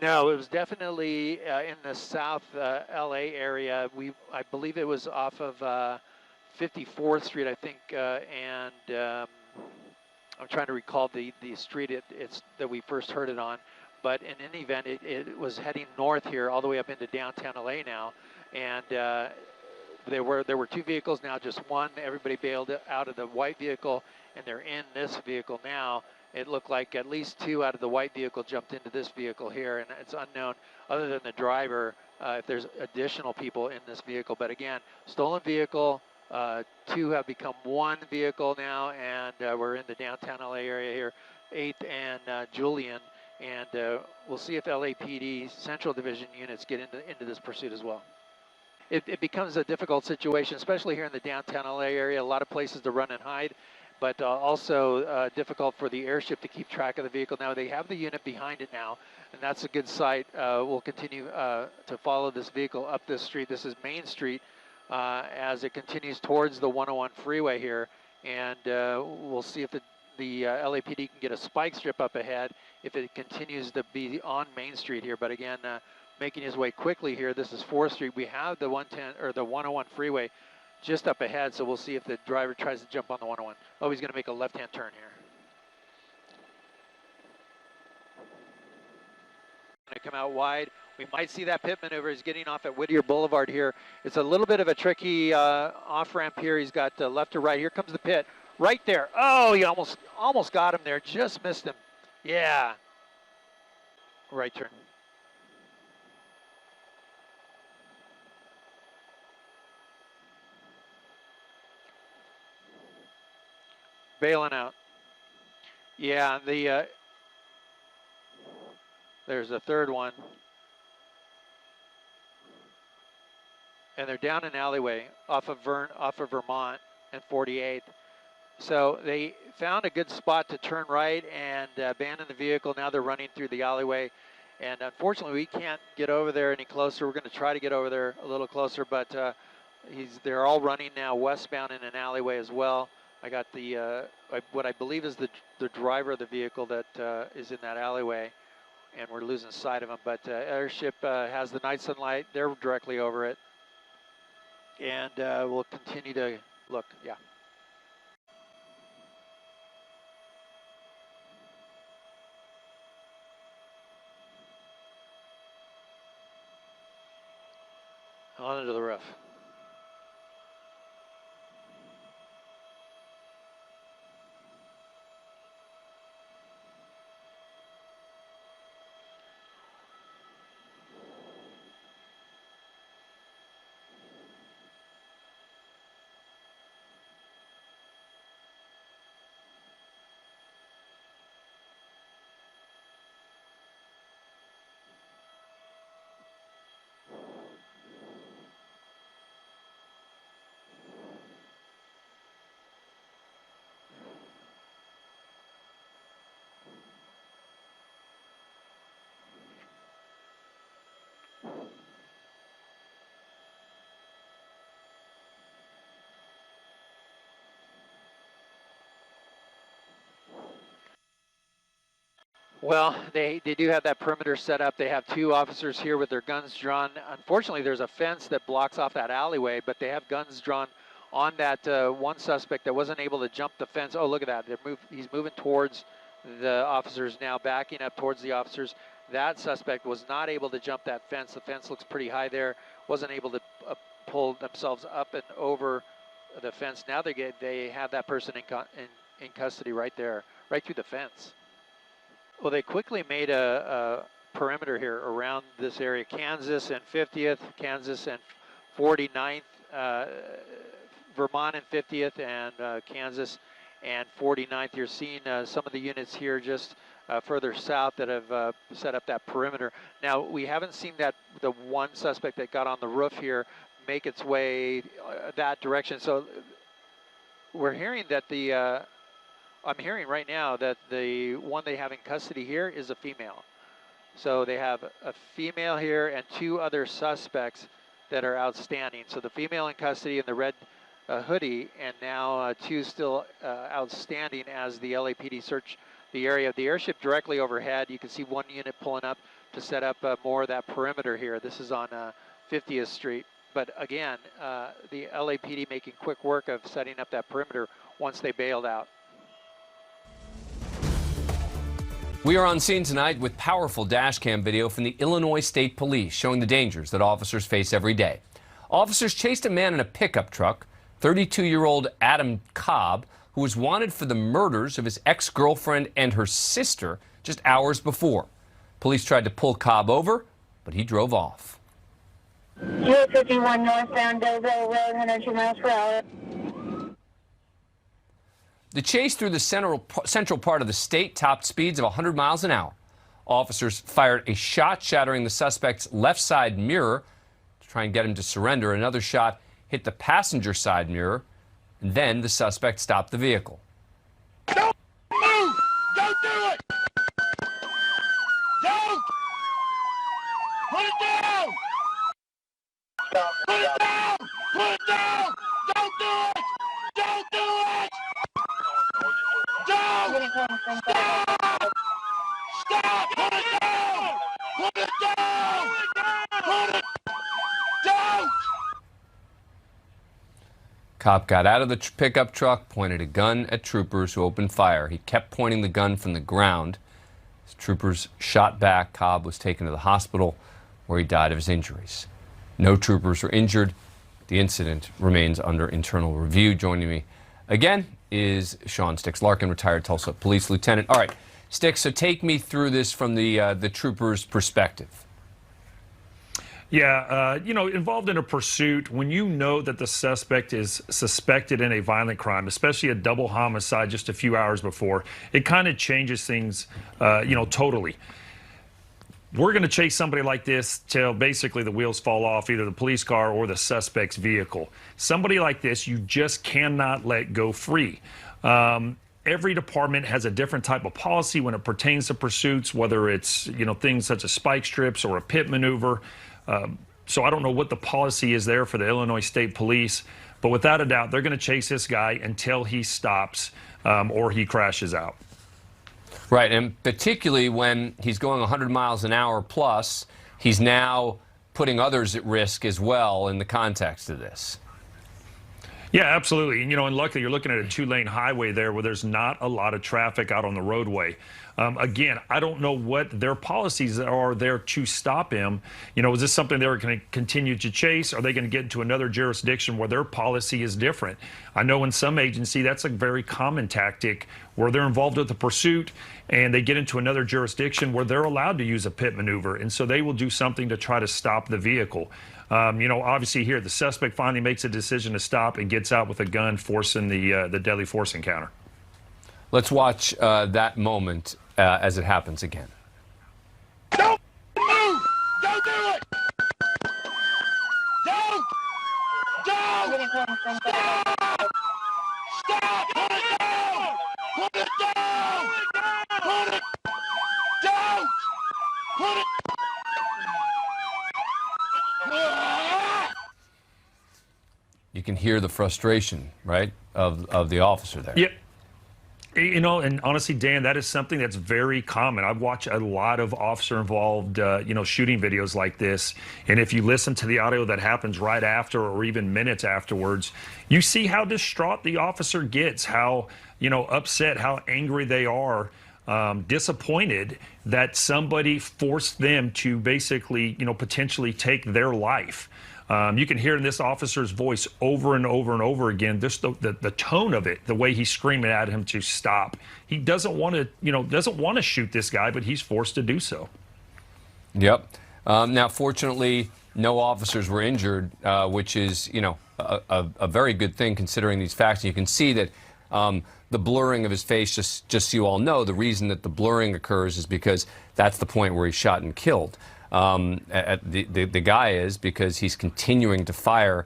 No, it was definitely in the South LA area. I believe it was off of 54th Street, I think, and I'm trying to recall the street that we first heard it on. But in any event, it was heading north here, all the way up into downtown LA now, and there were two vehicles now, just one. Everybody bailed out of the white vehicle, and they're in this vehicle now. It looked like at least two out of the white vehicle jumped into this vehicle here, and it's unknown, other than the driver, if there's additional people in this vehicle. But again, stolen vehicle, two have become one vehicle now, and we're in the downtown LA area here, 8th and Julian, and we'll see if LAPD Central Division units get into this pursuit as well. It becomes a difficult situation, especially here in the downtown LA area, a lot of places to run and hide, but also difficult for the airship to keep track of the vehicle. Now they have the unit behind it now, and that's a good sight. We'll continue to follow this vehicle up this street. This is Main Street as it continues towards the 101 freeway here, and we'll see if the LAPD can get a spike strip up ahead if it continues to be on Main Street here. But again, making his way quickly here. This is 4th Street. We have the 110 or the 101 freeway just up ahead, so we'll see if the driver tries to jump on the 101. Oh, he's going to make a left-hand turn here. Going to come out wide. We might see that pit maneuver. He's getting off at Whittier Boulevard here. It's a little bit of a tricky off-ramp here. He's got left to right. Here comes the pit. Right there. Oh, he almost got him there. Just missed him. Yeah. Right turn. Bailing out. Yeah, there's a third one. And they're down an alleyway off of Vermont and 48th. So they found a good spot to turn right and abandon the vehicle. Now they're running through the alleyway. And unfortunately, we can't get over there any closer. We're going to try to get over there a little closer, but they're all running now westbound in an alleyway as well. I got what I believe is the driver of the vehicle that is in that alleyway, and we're losing sight of him. But airship has the night sunlight. They're directly over it. And we'll continue to look, yeah. On into the roof. Well, they do have that perimeter set up. They have two officers here with their guns drawn. Unfortunately, there's a fence that blocks off that alleyway, but they have guns drawn on that one suspect that wasn't able to jump the fence. Oh, look at that. He's moving towards the officers now, backing up towards the officers. That suspect was not able to jump that fence. The fence looks pretty high there. Wasn't able to pull themselves up and over the fence. Now they have that person in custody right there, right through the fence. Well, they quickly made a perimeter here around this area. Kansas and 50th, Kansas and 49th, Vermont and 50th, and Kansas and 49th. You're seeing some of the units here just further south that have set up that perimeter. Now, we haven't seen the one suspect that got on the roof here make its way that direction. So we're hearing that I'm hearing right now that the one they have in custody here is a female. So they have a female here and 2 other suspects that are outstanding. So the female in custody in the red hoodie, and now 2 still outstanding as the LAPD search the area of the airship directly overhead. You can see 1 unit pulling up to set up more of that perimeter here. This is on 50th Street. But again, the LAPD making quick work of setting up that perimeter once they bailed out. We are on scene tonight with powerful dash cam video from the Illinois State Police showing the dangers that officers face every day. Officers chased a man in a pickup truck, 32-year-old Adam Cobb, who was wanted for the murders of his ex-girlfriend and her sister just hours before. Police tried to pull Cobb over, but he drove off. 251 northbound Belleville Road, 102 miles per hour. The chase through the central part of the state topped speeds of 100 miles an hour. Officers fired a shot shattering the suspect's left side mirror to try and get him to surrender. Another shot hit the passenger side mirror, and then the suspect stopped the vehicle. Don't move! Don't do it! Don't! Put it down! Put it down! Put it down! Don't do it! Don't do it! Don't! Stop! Stop! Put it down! Put it down! Put it down! Cop got out of the pickup truck, pointed a gun at troopers who opened fire. He kept pointing the gun from the ground. As troopers shot back, Cobb was taken to the hospital where he died of his injuries. No troopers were injured. The incident remains under internal review. Joining me again is Sean Sticks Larkin, retired Tulsa police lieutenant. All right, Sticks, so take me through this from the trooper's perspective. Yeah, involved in a pursuit, when you know that the suspect is suspected in a violent crime, especially a double homicide just a few hours before, it kind of changes things, totally. We're going to chase somebody like this till basically the wheels fall off either the police car or the suspect's vehicle. Somebody like this, you just cannot let go free. Every department has a different type of policy when it pertains to pursuits, whether it's, things such as spike strips or a pit maneuver. So I don't know what the policy is there for the Illinois State Police, but without a doubt, they're going to chase this guy until he stops or he crashes out. Right, and particularly when he's going 100 miles an hour plus, he's now putting others at risk as well in the context of this. Yeah, absolutely. And luckily you're looking at a 2-lane highway there where there's not a lot of traffic out on the roadway. Again, I don't know what their policies are there to stop him. Is this something they're going to continue to chase? Are they going to get into another jurisdiction where their policy is different? I know in some agency that's a very common tactic where they're involved with the pursuit and they get into another jurisdiction where they're allowed to use a pit maneuver. And so they will do something to try to stop the vehicle. Obviously here, the suspect finally makes a decision to stop and gets out with a gun, forcing the deadly force encounter. Let's watch that moment as it happens again. Don't move! Don't do it! Don't! Don't! Stop! Stop! Put it down! Put it down! Put it down! Put it... You can hear the frustration, right, of the officer there. Yeah. And honestly, Dan, that is something that's very common. I've watched a lot of officer-involved, shooting videos like this. And if you listen to the audio that happens right after or even minutes afterwards, you see how distraught the officer gets, how, upset, how angry they are, disappointed that somebody forced them to basically, potentially take their life. You can hear in this officer's voice over and over and over again, just the tone of it, the way he's screaming at him to stop. He doesn't want to, shoot this guy, but he's forced to do so. Yep. Now, fortunately, no officers were injured, which is, a very good thing considering these facts. And you can see that the blurring of his face, just so you all know, the reason that the blurring occurs is because that's the point where he's shot and killed. The guy is, because he's continuing to fire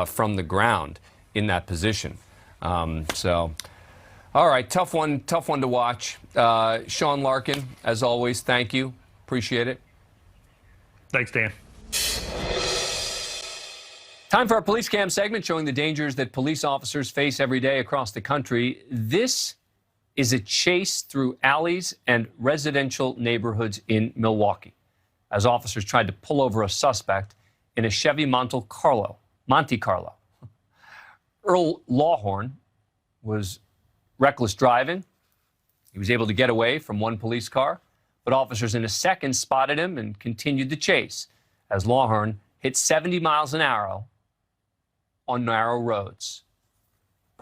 from the ground in that position. All right, tough one to watch. Sean Larkin, as always, thank you. Appreciate it. Thanks, Dan. Time for our police cam segment showing the dangers that police officers face every day across the country. This is a chase through alleys and residential neighborhoods in Milwaukee as officers tried to pull over a suspect in a Chevy Monte Carlo. Earl Lawhorn was reckless driving. He was able to get away from one police car, but officers in a second spotted him and continued the chase as Lawhorn hit 70 miles an hour on narrow roads.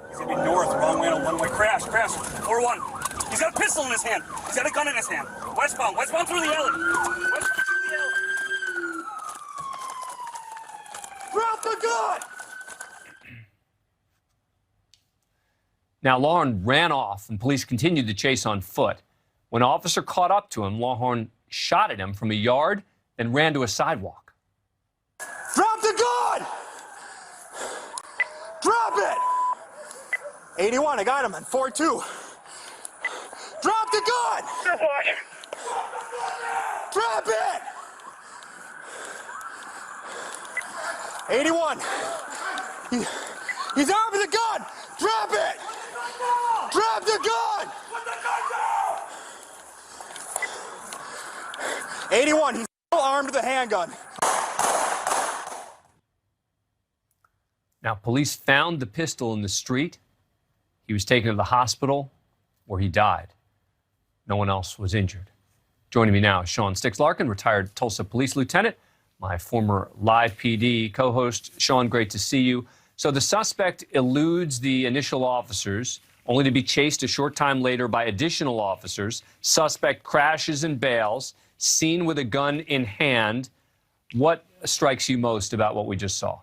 He's gonna be north, wrong way on one-way. Crash. 4-1. He's got a pistol in his hand. He's got a gun in his hand. Westbound through the alley. Drop the gun! Now, Lawhorn ran off, and police continued the chase on foot. When an officer caught up to him, Lawhorn shot at him from a yard, then ran to a sidewalk. Drop the gun! Drop it! 81, I got him on 4-2. Drop the gun! Drop it! 81. He's armed with a gun! Drop it! Drop the gun! Put the gun down! 81, he's still armed with a handgun. Now, police found the pistol in the street. He was taken to the hospital where he died. No one else was injured. Joining me now is Sean Sticks Larkin, retired Tulsa police lieutenant, my former Live PD co-host. Sean, great to see you. So the suspect eludes the initial officers, only to be chased a short time later by additional officers. Suspect crashes and bails, seen with a gun in hand. What strikes you most about what we just saw?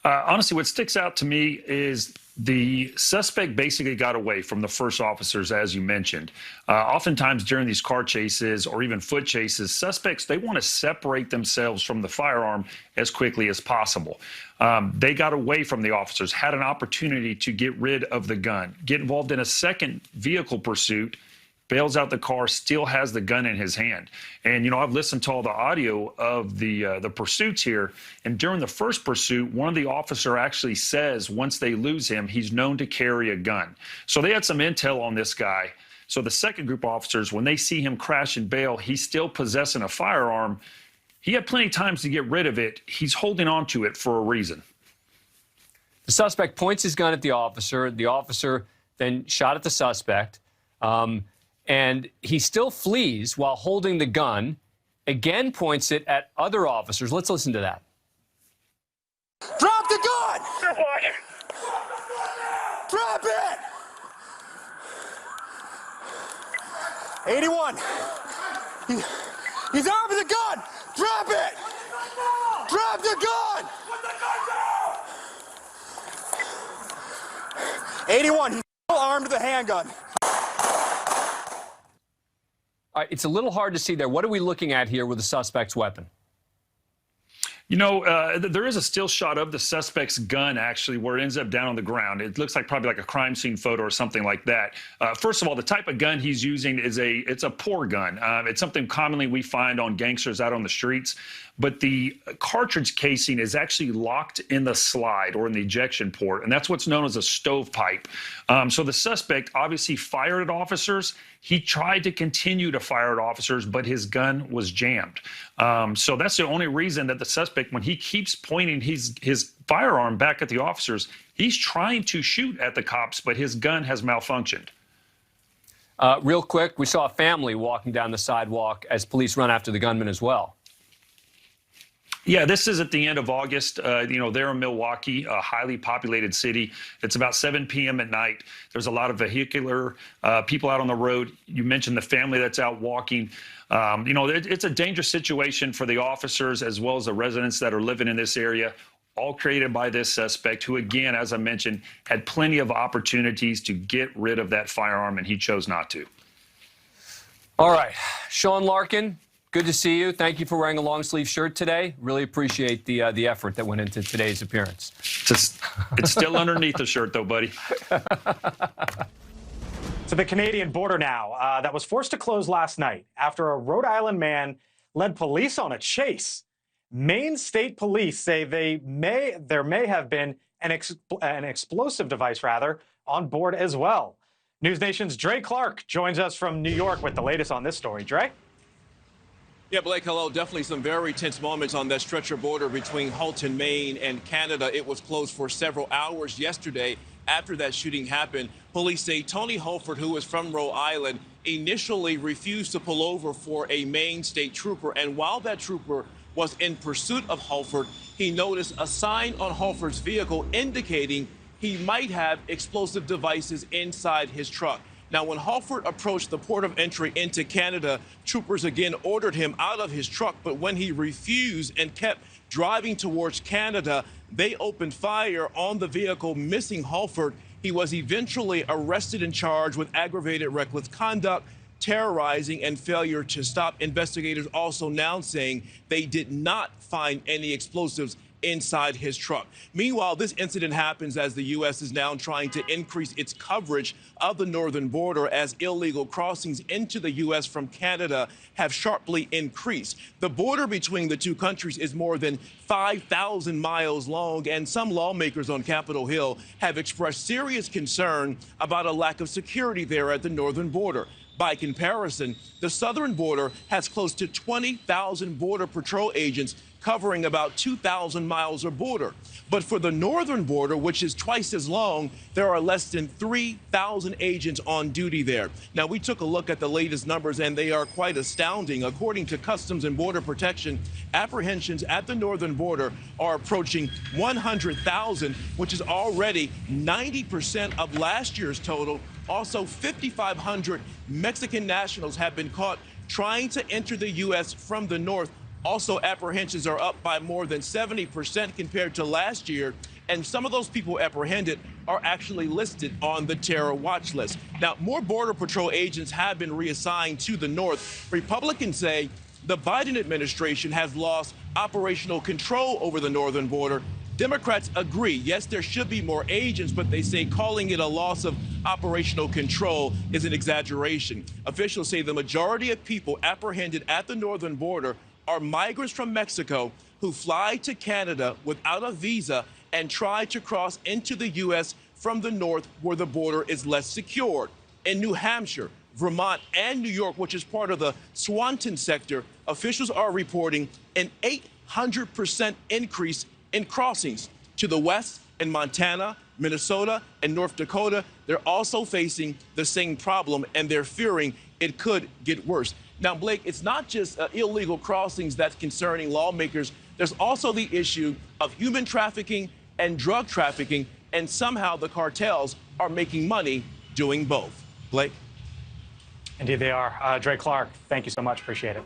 Honestly, what sticks out to me is the suspect basically got away from the first officers, as you mentioned. Oftentimes during these car chases or even foot chases, suspects, they want to separate themselves from the firearm as quickly as possible. They got away from the officers, had an opportunity to get rid of the gun, get involved in a second vehicle pursuit, bails out the car, still has the gun in his hand. And, you know, I've listened to all the audio of the pursuits here. And during the first pursuit, one of the officer actually says once they lose him, he's known to carry a gun. So they had some intel on this guy. So the second group of officers, when they see him crash and bail, he's still possessing a firearm. He had plenty of times to get rid of it. He's holding on to it for a reason. The suspect points his gun at the officer. The officer then shot at the suspect. And he still flees while holding the gun, again points it at other officers. Let's listen to that. Drop the gun! Drop it! 81. He's armed with a gun! Drop it! Drop the gun! Put the gun down! 81, he's still armed with a handgun. All right, it's a little hard to see there. What are we looking at here with the suspect's weapon? You know, there is a still shot of the suspect's gun, actually, where it ends up down on the ground. It looks like probably like a crime scene photo or something like that. First of all, the type of gun he's using is it's a pour gun. It's something commonly we find on gangsters out on the streets. But the cartridge casing is actually locked in the slide or in the ejection port, and that's what's known as a stovepipe. So the suspect obviously fired at officers. He tried to continue to fire at officers, but his gun was jammed. So that's the only reason that the suspect, when he keeps pointing his firearm back at the officers, he's trying to shoot at the cops, but his gun has malfunctioned. Real quick, we saw a family walking down the sidewalk as police run after the gunman as well. Yeah, this is at the end of August. You know, they're in Milwaukee, a highly populated city. It's about 7 p.m. at night. There's a lot of vehicular people out on the road. You mentioned the family that's out walking. You know, it's a dangerous situation for the officers as well as the residents that are living in this area, all created by this suspect who, again, as I mentioned, had plenty of opportunities to get rid of that firearm, and he chose not to. All right, Sean Larkin, good to see you. Thank you for wearing a long sleeve shirt today. Really appreciate the effort that went into today's appearance. It's still underneath the shirt, though, buddy. To the Canadian border now, that was forced to close last night after a Rhode Island man led police on a chase. Maine State Police say there may have been an explosive device, on board as well. NewsNation's Dre Clark joins us from New York with the latest on this story. Dre? Yeah, Blake, hello. Definitely some very tense moments on that stretch of border between Halton, Maine and Canada. It was closed for several hours yesterday after that shooting happened. Police say Tony Holford, who is from Rhode Island, initially refused to pull over for a Maine state trooper. And while that trooper was in pursuit of Holford, he noticed a sign on Holford's vehicle indicating he might have explosive devices inside his truck. Now, when Holford approached the port of entry into Canada, troopers again ordered him out of his truck. But when he refused and kept driving towards Canada, they opened fire on the vehicle, missing Holford. He was eventually arrested and charged with aggravated reckless conduct, terrorizing, and failure to stop. Investigators also now saying they did not find any explosives inside his truck. Meanwhile, this incident happens as the U.S. is now trying to increase its coverage of the northern border as illegal crossings into the U.S. from Canada have sharply increased. The border between the two countries is more than 5,000 miles long, and some lawmakers on Capitol Hill have expressed serious concern about a lack of security there at the northern border. By comparison, the southern border has close to 20,000 Border Patrol agents covering about 2,000 miles of border. But for the northern border, which is twice as long, there are less than 3,000 agents on duty there. Now, we took a look at the latest numbers, and they are quite astounding. According to Customs and Border Protection, apprehensions at the northern border are approaching 100,000, which is already 90% of last year's total. Also, 5,500 Mexican nationals have been caught trying to enter the U.S. from the north. Also, apprehensions are up by more than 70% compared to last year. And some of those people apprehended are actually listed on the terror watch list. Now, more Border Patrol agents have been reassigned to the north. Republicans say the Biden administration has lost operational control over the northern border. Democrats agree, yes, there should be more agents, but they say calling it a loss of operational control is an exaggeration. Officials say the majority of people apprehended at the northern border are migrants from Mexico who fly to Canada without a visa and try to cross into the U.S. from the north where the border is less secured. In New Hampshire, Vermont, and New York, which is part of the Swanton sector, officials are reporting an 800% increase in crossings. To the west, in Montana, Minnesota, and North Dakota, they're also facing the same problem, and they're fearing it could get worse. Now, Blake, it's not just illegal crossings that's concerning lawmakers. There's also the issue of human trafficking and drug trafficking, and somehow the cartels are making money doing both. Blake? Indeed they are. Dre Clark, thank you so much. Appreciate it.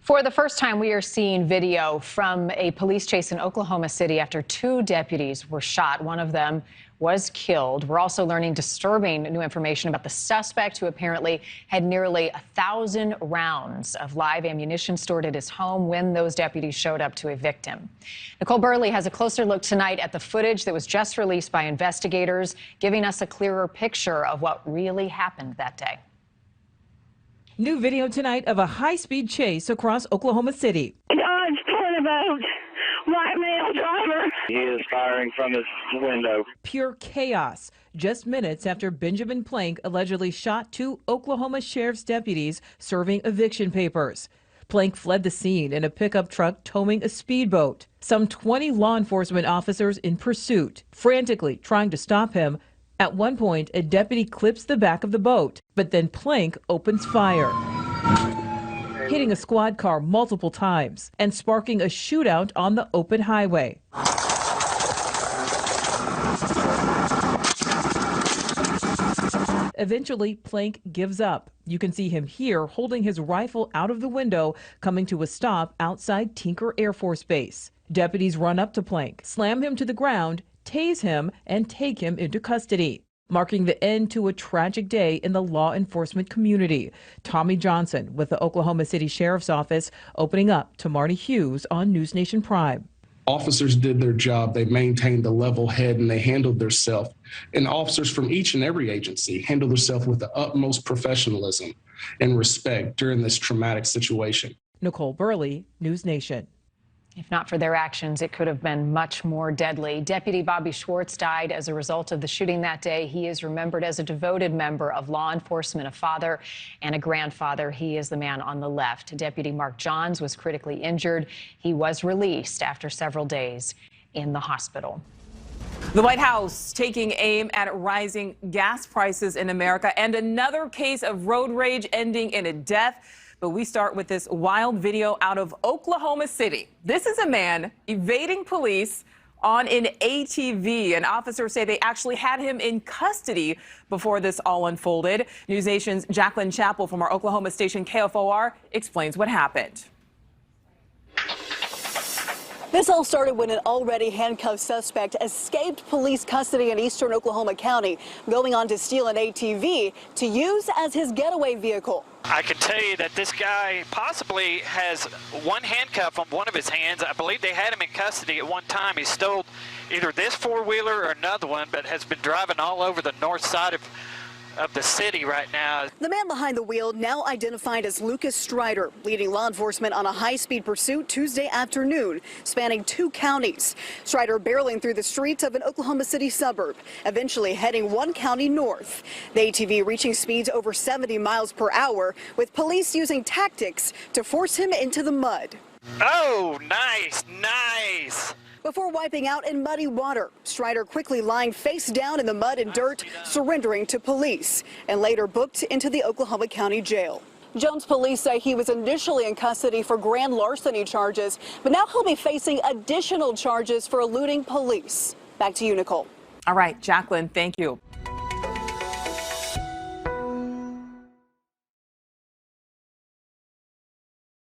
For the first time, we are seeing video from a police chase in Oklahoma City after 2 deputies were shot. One of them was killed. We're also learning disturbing new information about the suspect who apparently had nearly 1,000 rounds of live ammunition stored at his home when those deputies showed up to evict him. Nicole Burley has a closer look tonight at the footage that was just released by investigators, giving us a clearer picture of what really happened that day. New video tonight of a high-speed chase across Oklahoma City. Dodge turnabout, white male driver. He is firing from his window. Pure chaos. Just minutes after Benjamin Plank allegedly shot 2 Oklahoma sheriff's deputies serving eviction papers. Plank fled the scene in a pickup truck towing a speedboat. Some 20 law enforcement officers in pursuit, frantically trying to stop him. At one point, a deputy clips the back of the boat, but then Plank opens fire, hitting a squad car multiple times and sparking a shootout on the open highway. Eventually, Plank gives up. You can see him here holding his rifle out of the window, coming to a stop outside Tinker Air Force Base. Deputies run up to Plank, slam him to the ground, tase him, and take him into custody. marking the end to a tragic day in the law enforcement community. Tommy Johnson with the Oklahoma City Sheriff's Office opening up to Marty Hughes on NewsNation Prime. Officers did their job. They maintained a level head and they handled themselves. And officers from each and every agency handled themselves with the utmost professionalism and respect during this traumatic situation. Nicole Burley, NewsNation. If not for their actions, it could have been much more deadly. Deputy Bobby Schwartz died as a result of the shooting that day. He is remembered as a devoted member of law enforcement, a father and a grandfather. He is the man on the left. Deputy Mark Johns was critically injured. He was released after several days in the hospital. The White House taking aim at rising gas prices in America and another case of road rage ending in a death. But we start with this wild video out of Oklahoma City. This is a man evading police on an ATV. And officers say they actually had him in custody before this all unfolded. NewsNation's Jacqueline Chappell from our Oklahoma station KFOR explains what happened. This all started when an already handcuffed suspect escaped police custody in eastern Oklahoma County, going on to steal an ATV to use as his getaway vehicle. I can tell you that this guy possibly has one handcuff on one of his hands. I believe they had him in custody at one time. He stole either this four-wheeler or another one, but has been driving all over the north side of the city right now. The man behind the wheel, now identified as Lucas Strider, leading law enforcement on a high-speed pursuit Tuesday afternoon, spanning 2 counties. Strider barreling through the streets of an Oklahoma City suburb, eventually heading 1 county north. The ATV reaching speeds over 70 miles per hour, with police using tactics to force him into the mud. Oh, nice, nice. Before wiping out in muddy water, Strider quickly lying face down in the mud and dirt, surrendering to police, and later booked into the Oklahoma County Jail. Jones police say he was initially in custody for grand larceny charges, but now he'll be facing additional charges for eluding police. Back to you, Nicole. All right, Jacqueline, thank you.